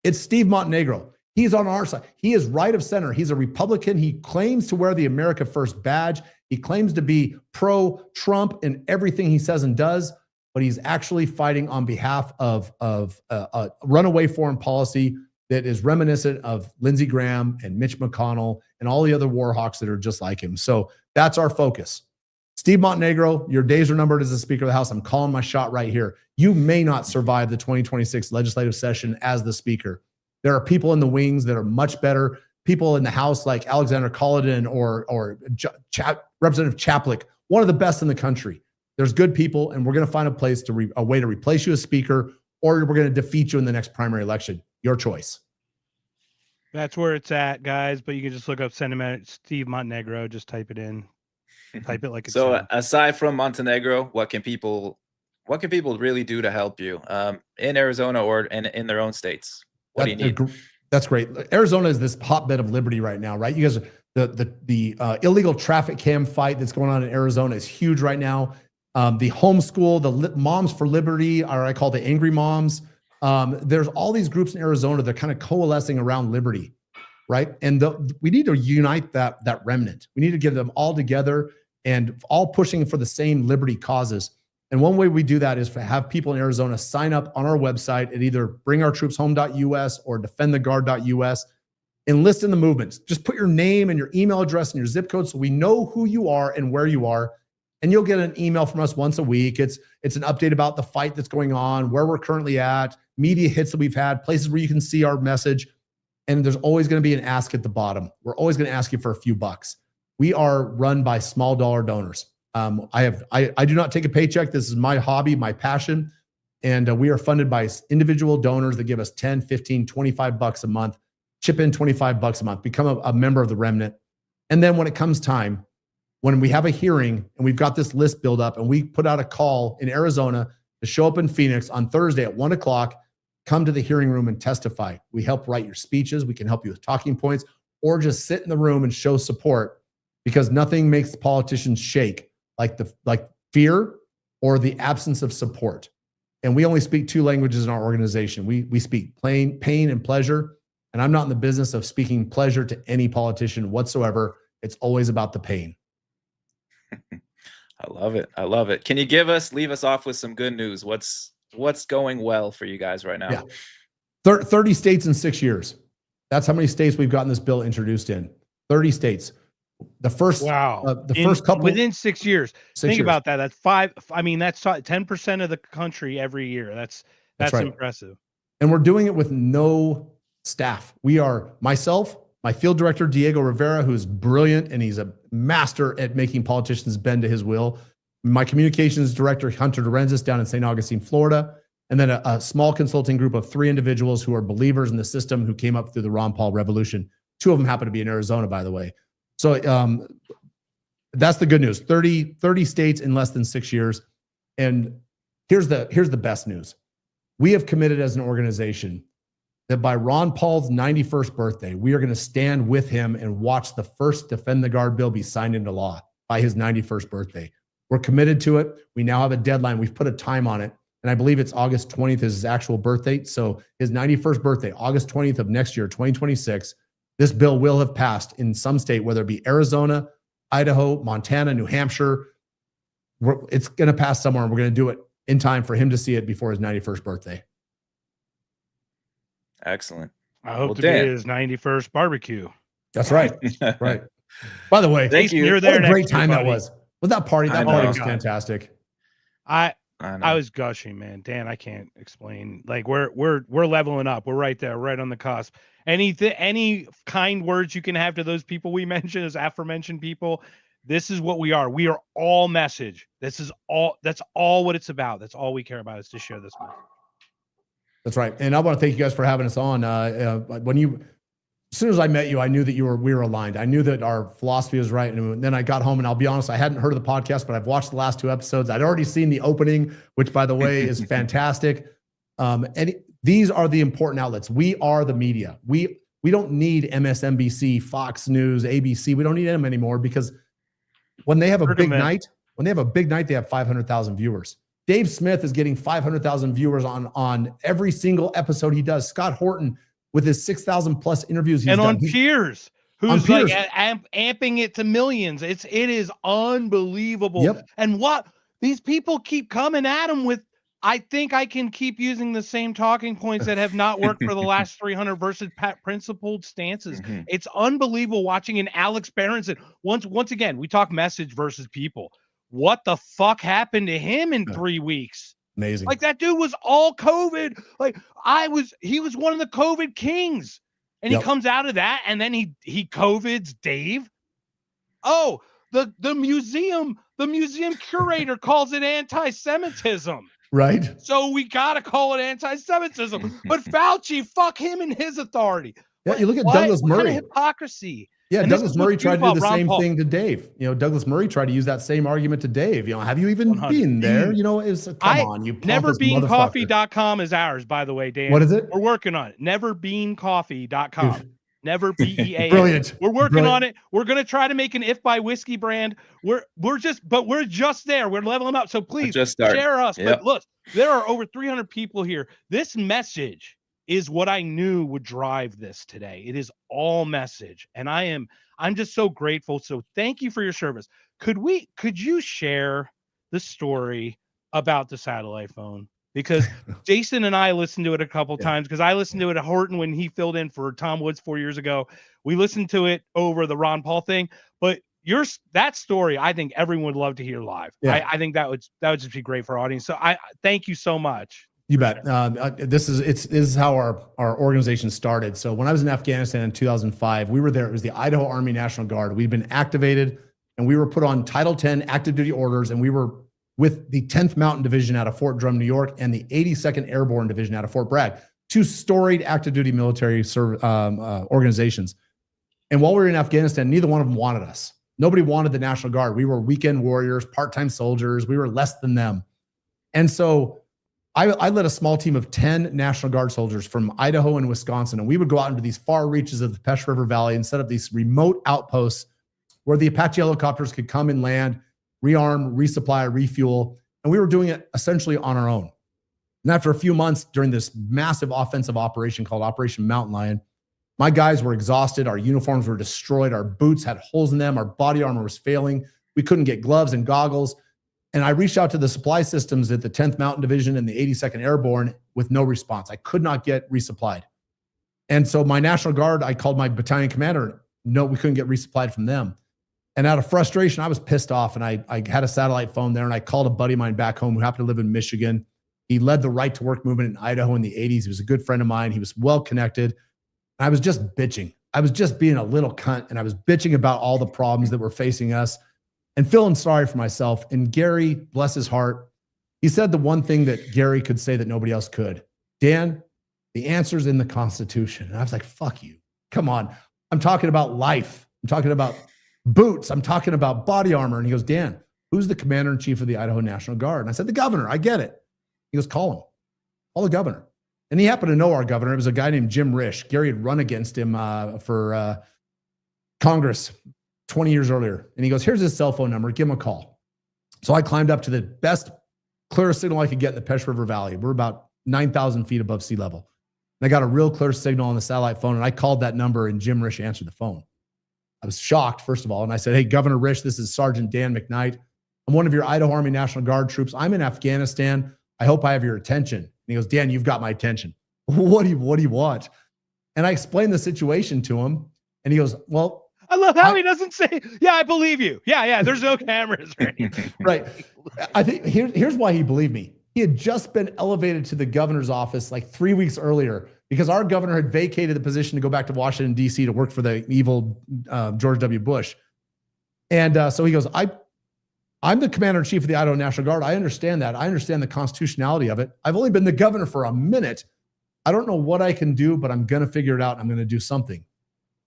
It's Steve Montenegro. He's on our side. He is right of center. He's a Republican. He claims to wear the America First badge. He claims to be pro-Trump in everything he says and does, but he's actually fighting on behalf of a runaway foreign policy that is reminiscent of Lindsey Graham and Mitch McConnell and all the other war hawks that are just like him. So that's our focus. Steve Montenegro, your days are numbered as the Speaker of the House. I'm calling my shot right here. You may not survive the 2026 legislative session as the Speaker. There are people in the wings that are much better. People in the House like Alexander Culloden or Representative Chaplik, one of the best in the country. There's good people, and we're going to find a way to replace you as Speaker, or we're going to defeat you in the next primary election. Your choice. That's where it's at, guys. But you can just look up Steve Montenegro. Just type it in. Type it like it's so. Aside from Montenegro, what can people really do to help you in Arizona or in their own states? What do you need? That's great. Arizona is this hotbed of liberty right now, right? You guys, the illegal traffic cam fight that's going on in Arizona is huge right now. The homeschool, the Moms for Liberty, or I call the Angry Moms. There's all these groups in Arizona that are kind of coalescing around liberty, right? And we need to unite that remnant. We need to get them all together and all pushing for the same liberty causes. And one way we do that is to have people in Arizona sign up on our website at either bringourtroopshome.us or defendtheguard.us. Enlist in the movements. Just put your name and your email address and your zip code so we know who you are and where you are. And you'll get an email from us once a week. It's an update about the fight that's going on, where we're currently at, media hits that we've had, places where you can see our message. And there's always going to be an ask at the bottom. We're always going to ask you for a few bucks. We are run by small dollar donors. I do not take a paycheck. This is my hobby, my passion. And we are funded by individual donors that give us 10, 15, 25 bucks a month. Chip in 25 bucks a month. Become a member of the remnant. And then when it comes time, when we have a hearing and we've got this list built up and we put out a call in Arizona to show up in Phoenix on Thursday at 1 o'clock, come to the hearing room and testify. We help write your speeches. We can help you with talking points, or just sit in the room and show support, because nothing makes politicians shake like fear or the absence of support. And we only speak 2 languages in our organization. We speak pain and pleasure. And I'm not in the business of speaking pleasure to any politician whatsoever. It's always about the pain. I love it. I love it. Can you leave us off with some good news? What's going well for you guys right now? Yeah. 30 states in 6 years. That's how many states we've gotten this bill introduced in. 30 states. The first, first couple within 6 years. Think 6 years. about that. That's 5. I mean, that's 10% of the country every year. That's right. Impressive. And we're doing it with no staff. We are myself, my field director, Diego Rivera, who's brilliant, and he's a master at making politicians bend to his will. My communications director, Hunter Dorenzis, down in St. Augustine, Florida. And then a small consulting group of 3 individuals who are believers in the system who came up through the Ron Paul revolution. 2 of them happen to be in Arizona, by the way. So that's the good news. 30 states in less than 6 years. And here's the best news. We have committed as an organization that by Ron Paul's 91st birthday, we are going to stand with him and watch the first Defend the Guard bill be signed into law by his 91st birthday. We're committed to it. We now have a deadline. We've put a time on it. And I believe it's August 20th is his actual birthday. So his 91st birthday, August 20th of next year, 2026, this bill will have passed in some state, whether it be Arizona, Idaho, Montana, New Hampshire. It's going to pass somewhere, and we're going to do it in time for him to see it before his 91st birthday. Excellent. I hope to be his 91st barbecue. That's right. Right. By the way, thank you. You're there. What a great time that was. With that party, that party was God. fantastic. I was gushing, man. Dan, I can't explain. Like we're leveling up. We're right there, right on the cusp. Any kind words you can have to those people we mentioned, as aforementioned people, this is what we are. We are all message. That's all what it's about. That's all we care about, is to share this message. That's right. And I want to thank you guys for having us on. As soon as I met you, I knew that we were aligned. I knew that our philosophy was right. And then I got home, and I'll be honest, I hadn't heard of the podcast, but I've watched the last 2 episodes. I'd already seen the opening, which, by the way, is fantastic. And These are the important outlets. We are the media. We don't need MSNBC, Fox News, ABC. We don't need them anymore because when they have a big night, they have 500,000 viewers. Dave Smith is getting 500,000 viewers on every single episode he does. Scott Horton with his 6,000 plus interviews he's and done. on Piers, who's like amping it to millions. It is unbelievable. Yep. And what these people keep coming at him with, I think I can keep using the same talking points that have not worked for the last 300 versus principled stances. Mm-hmm. It's unbelievable watching an Alex Berenson. Once again, we talk message versus people. What the fuck happened to him in 3 weeks? Amazing. Like that dude was all COVID. Like he was one of the COVID kings. And he comes out of that and then he COVIDs Dave. Oh, the museum curator calls it anti-Semitism. Right. So we got to call it anti-Semitism. But Fauci, fuck him and his authority. Yeah, you look at Douglas Murray. What kind of hypocrisy. Yeah, And Douglas Murray tried to do the same Paul. thing to Dave. Douglas Murray tried to use that same argument to Dave. Have you even 100. been there? Come on, you pompous motherfucker. Neverbeancoffee.com is ours, by the way, Dan. What is it? We're working on it. Neverbeancoffee.com. Never BEA. Brilliant. We're working on it. We're gonna try to make an If by Whiskey brand. We're just there. We're leveling up. So please share us. Yep. But look, there are over 300 people here. This message is what I knew would drive this today. It is all message, and I'm just so grateful. So thank you for your service. Could you share the story about the satellite phone? Because Jason and I listened to it a couple times, because I listened to it at Horton when he filled in for Tom Woods 4 years ago. We listened to it over the Ron Paul thing, but that story, I think everyone would love to hear live. Yeah. I think that would just be great for our audience. So I thank you so much. You bet. This is how our organization started. So when I was in Afghanistan in 2005, we were there. It was the Idaho Army National Guard. We'd been activated and we were put on Title 10 active duty orders, and we were with the 10th Mountain Division out of Fort Drum, New York, and the 82nd Airborne Division out of Fort Bragg, two storied active duty military organizations. And while we were in Afghanistan, neither one of them wanted us. Nobody wanted the National Guard. We were weekend warriors, part-time soldiers. We were less than them. And so I led a small team of 10 National Guard soldiers from Idaho and Wisconsin, and we would go out into these far reaches of the Pesh River Valley and set up these remote outposts where the Apache helicopters could come and land, rearm, resupply, refuel, and we were doing it essentially on our own. And after a few months during this massive offensive operation called Operation Mountain Lion, my guys were exhausted, our uniforms were destroyed, our boots had holes in them, our body armor was failing, we couldn't get gloves and goggles. And I reached out to the supply systems at the 10th Mountain Division and the 82nd Airborne with no response. I could not get resupplied. And so my National Guard, I called my battalion commander. No, we couldn't get resupplied from them. And out of frustration, I was pissed off. And I had a satellite phone there, and I called a buddy of mine back home who happened to live in Michigan. He led the right to work movement in Idaho in the 80s. He was a good friend of mine. He was well connected. And I was just bitching. I was just being a little cunt. And I was bitching about all the problems that were facing us and feeling sorry for myself. And Gary, bless his heart, he said the one thing that Gary could say that nobody else could. Dan, the answer's in the Constitution. And I was like, fuck you. Come on. I'm talking about life. I'm talking about boots. I'm talking about body armor. And he goes, Dan, who's the commander in chief of the Idaho National Guard? And I said, the governor. I get it. He goes, call him. Call the governor. And he happened to know our governor. It was a guy named Jim Risch. Gary had run against him for Congress 20 years earlier. And he goes, here's his cell phone number. Give him a call. So I climbed up to the best, clearest signal I could get in the Pesh River Valley. We're about 9,000 feet above sea level. And I got a real clear signal on the satellite phone. And I called that number, and Jim Risch answered the phone. I was shocked, first of all. And I said, hey, Governor Risch, this is Sergeant Dan McKnight. I'm one of your Idaho Army National Guard troops. I'm in Afghanistan. I hope I have your attention. And he goes, Dan, you've got my attention. What do you want? And I explained the situation to him. And he goes, well, I love how he doesn't say, yeah, I believe you. Yeah. There's no cameras or anything. Right. I think here's why he believed me. He had just been elevated to the governor's office like 3 weeks earlier because our governor had vacated the position to go back to Washington, D.C. to work for the evil George W. Bush. And so he goes, I'm the commander in chief of the Idaho National Guard. I understand that. I understand the constitutionality of it. I've only been the governor for a minute. I don't know what I can do, but I'm going to figure it out. I'm going to do something.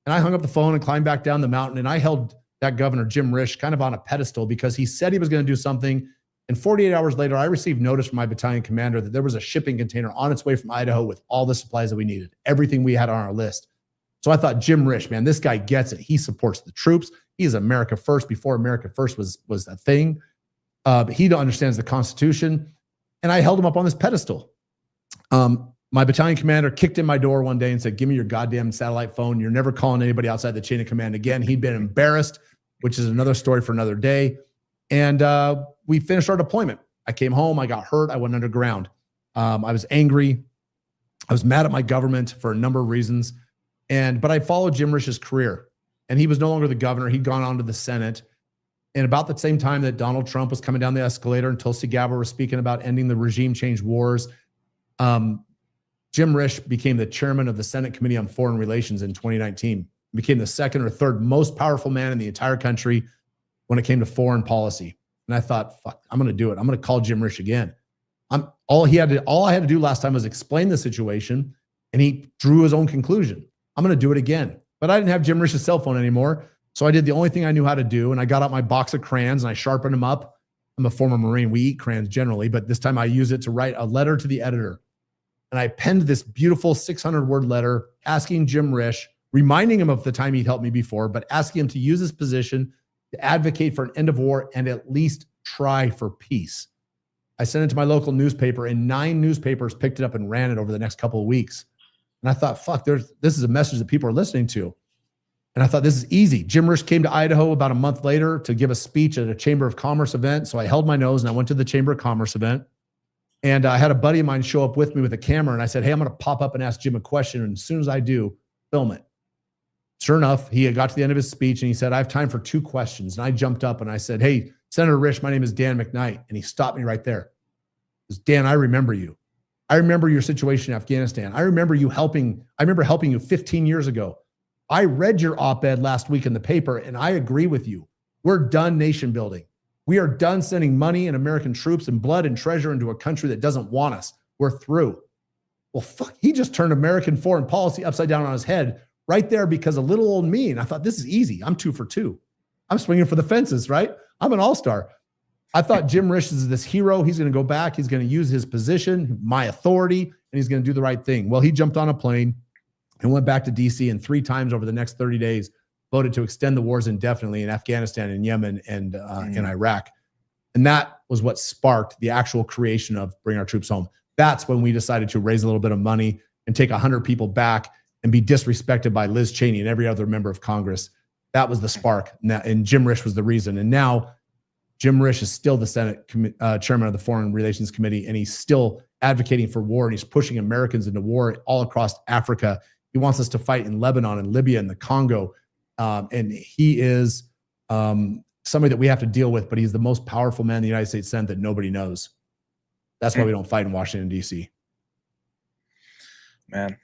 And I hung up the phone and climbed back down the mountain. And I held that governor, Jim Risch, kind of on a pedestal because he said he was going to do something. And 48 hours later, I received notice from my battalion commander that there was a shipping container on its way from Idaho with all the supplies that we needed, everything we had on our list. So I thought, Jim Risch, man, this guy gets it. He supports the troops. He's America First before America First was a thing. He understands the Constitution. And I held him up on this pedestal. My battalion commander kicked in my door one day and said, give me your goddamn satellite phone. You're never calling anybody outside the chain of command again. He'd been embarrassed, which is another story for another day. And we finished our deployment. I came home. I got hurt. I went underground. I was angry. I was mad at my government for a number of reasons. But I followed Jim Risch's career. And he was no longer the governor. He'd gone on to the Senate. And about the same time that Donald Trump was coming down the escalator and Tulsi Gabbard was speaking about ending the regime change wars, Jim Risch became the chairman of the Senate Committee on Foreign Relations in 2019. Became the second or third most powerful man in the entire country when it came to foreign policy. And I thought, fuck, I'm going to do it. I'm going to call Jim Risch again. All I had to do last time was explain the situation, and he drew his own conclusion. I'm going to do it again. But I didn't have Jim Risch's cell phone anymore. So I did the only thing I knew how to do, and I got out my box of crayons and I sharpened them up. I'm a former Marine. We eat crayons generally, but this time I used it to write a letter to the editor. And I penned this beautiful 600-word letter asking Jim Risch, reminding him of the time he'd helped me before, but asking him to use his position to advocate for an end of war and at least try for peace. I sent it to my local newspaper, and 9 newspapers picked it up and ran it over the next couple of weeks. And I thought, fuck, this is a message that people are listening to. And I thought, this is easy. Jim Risch came to Idaho about a month later to give a speech at a Chamber of Commerce event. So I held my nose and I went to the Chamber of Commerce event. And I had a buddy of mine show up with me with a camera. And I said, hey, I'm going to pop up and ask Jim a question. And as soon as I do, film it. Sure enough, he got to the end of his speech and he said, I have time for 2 questions. And I jumped up and I said, hey, Senator Risch, my name is Dan McKnight. And he stopped me right there. He says, Dan, I remember you. I remember your situation in Afghanistan. I remember helping you 15 years ago. I read your op-ed last week in the paper, and I agree with you. We're done nation building. We are done sending money and American troops and blood and treasure into a country that doesn't want us. We're through. Well, fuck, he just turned American foreign policy upside down on his head right there because of little old me. And I thought, this is easy. I'm 2 for 2. I'm swinging for the fences, right? I'm an all-star. I thought Jim Risch is this hero. He's going to go back. He's going to use his position, my authority, and he's going to do the right thing. Well, he jumped on a plane and went back to D.C. and 3 times over the next 30 days voted to extend the wars indefinitely in Afghanistan and Yemen and in Iraq. And that was what sparked the actual creation of Bring Our Troops Home. That's when we decided to raise a little bit of money and take 100 people back and be disrespected by Liz Cheney and every other member of Congress. That was the spark. And Jim Risch was the reason. And now Jim Risch is still the Senate chairman of the Foreign Relations Committee, and he's still advocating for war, and he's pushing Americans into war all across Africa. He wants us to fight in Lebanon and Libya and the Congo. And he is somebody that we have to deal with, but he's the most powerful man in the United States Senate that nobody knows. That's why we don't fight in Washington, D.C. Man,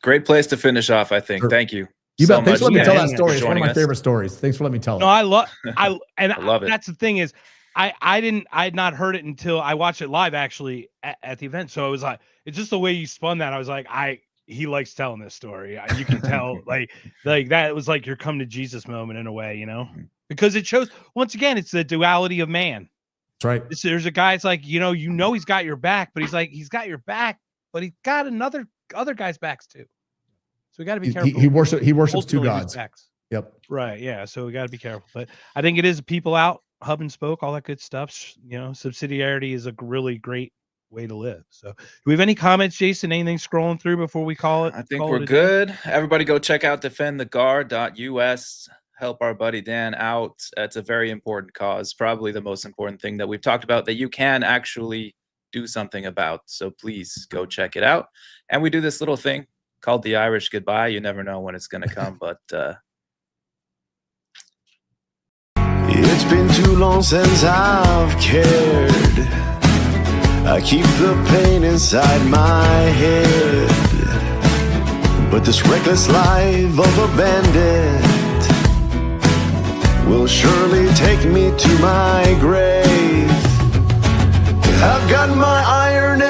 great place to finish off, I think. Sure. Thank you. You bet. Thanks for letting me tell that story. It's one of my favorite stories. Thanks for letting me tell it. No, I love it. That's the thing is, I had not heard it until I watched it live actually at the event. So it was like, it's just the way you spun that. I was like, he likes telling this story. You can tell like that. It was like your come to Jesus moment in a way, you know, because it shows once again, it's the duality of man. That's right. There's a guy. It's like, he's got your back, but he's got your back, but he's got other guys' backs too. So we got to be careful. He worships 2 gods. Yep. Right. Yeah. So we got to be careful. But I think it is people out, hub and spoke, all that good stuff. Subsidiarity is a really great way to live. So do we have any comments, Jason? Anything scrolling through before we call it? I think we're good. Everybody go check out defendtheguard.us. Help our buddy Dan out. It's a very important cause. Probably the most important thing that we've talked about that you can actually do something about. So please go check it out. And we do this little thing called the Irish goodbye. You never know when it's going to come, but it's been too long since I've cared. I keep the pain inside my head, but this reckless life of a bandit will surely take me to my grave. I've got my iron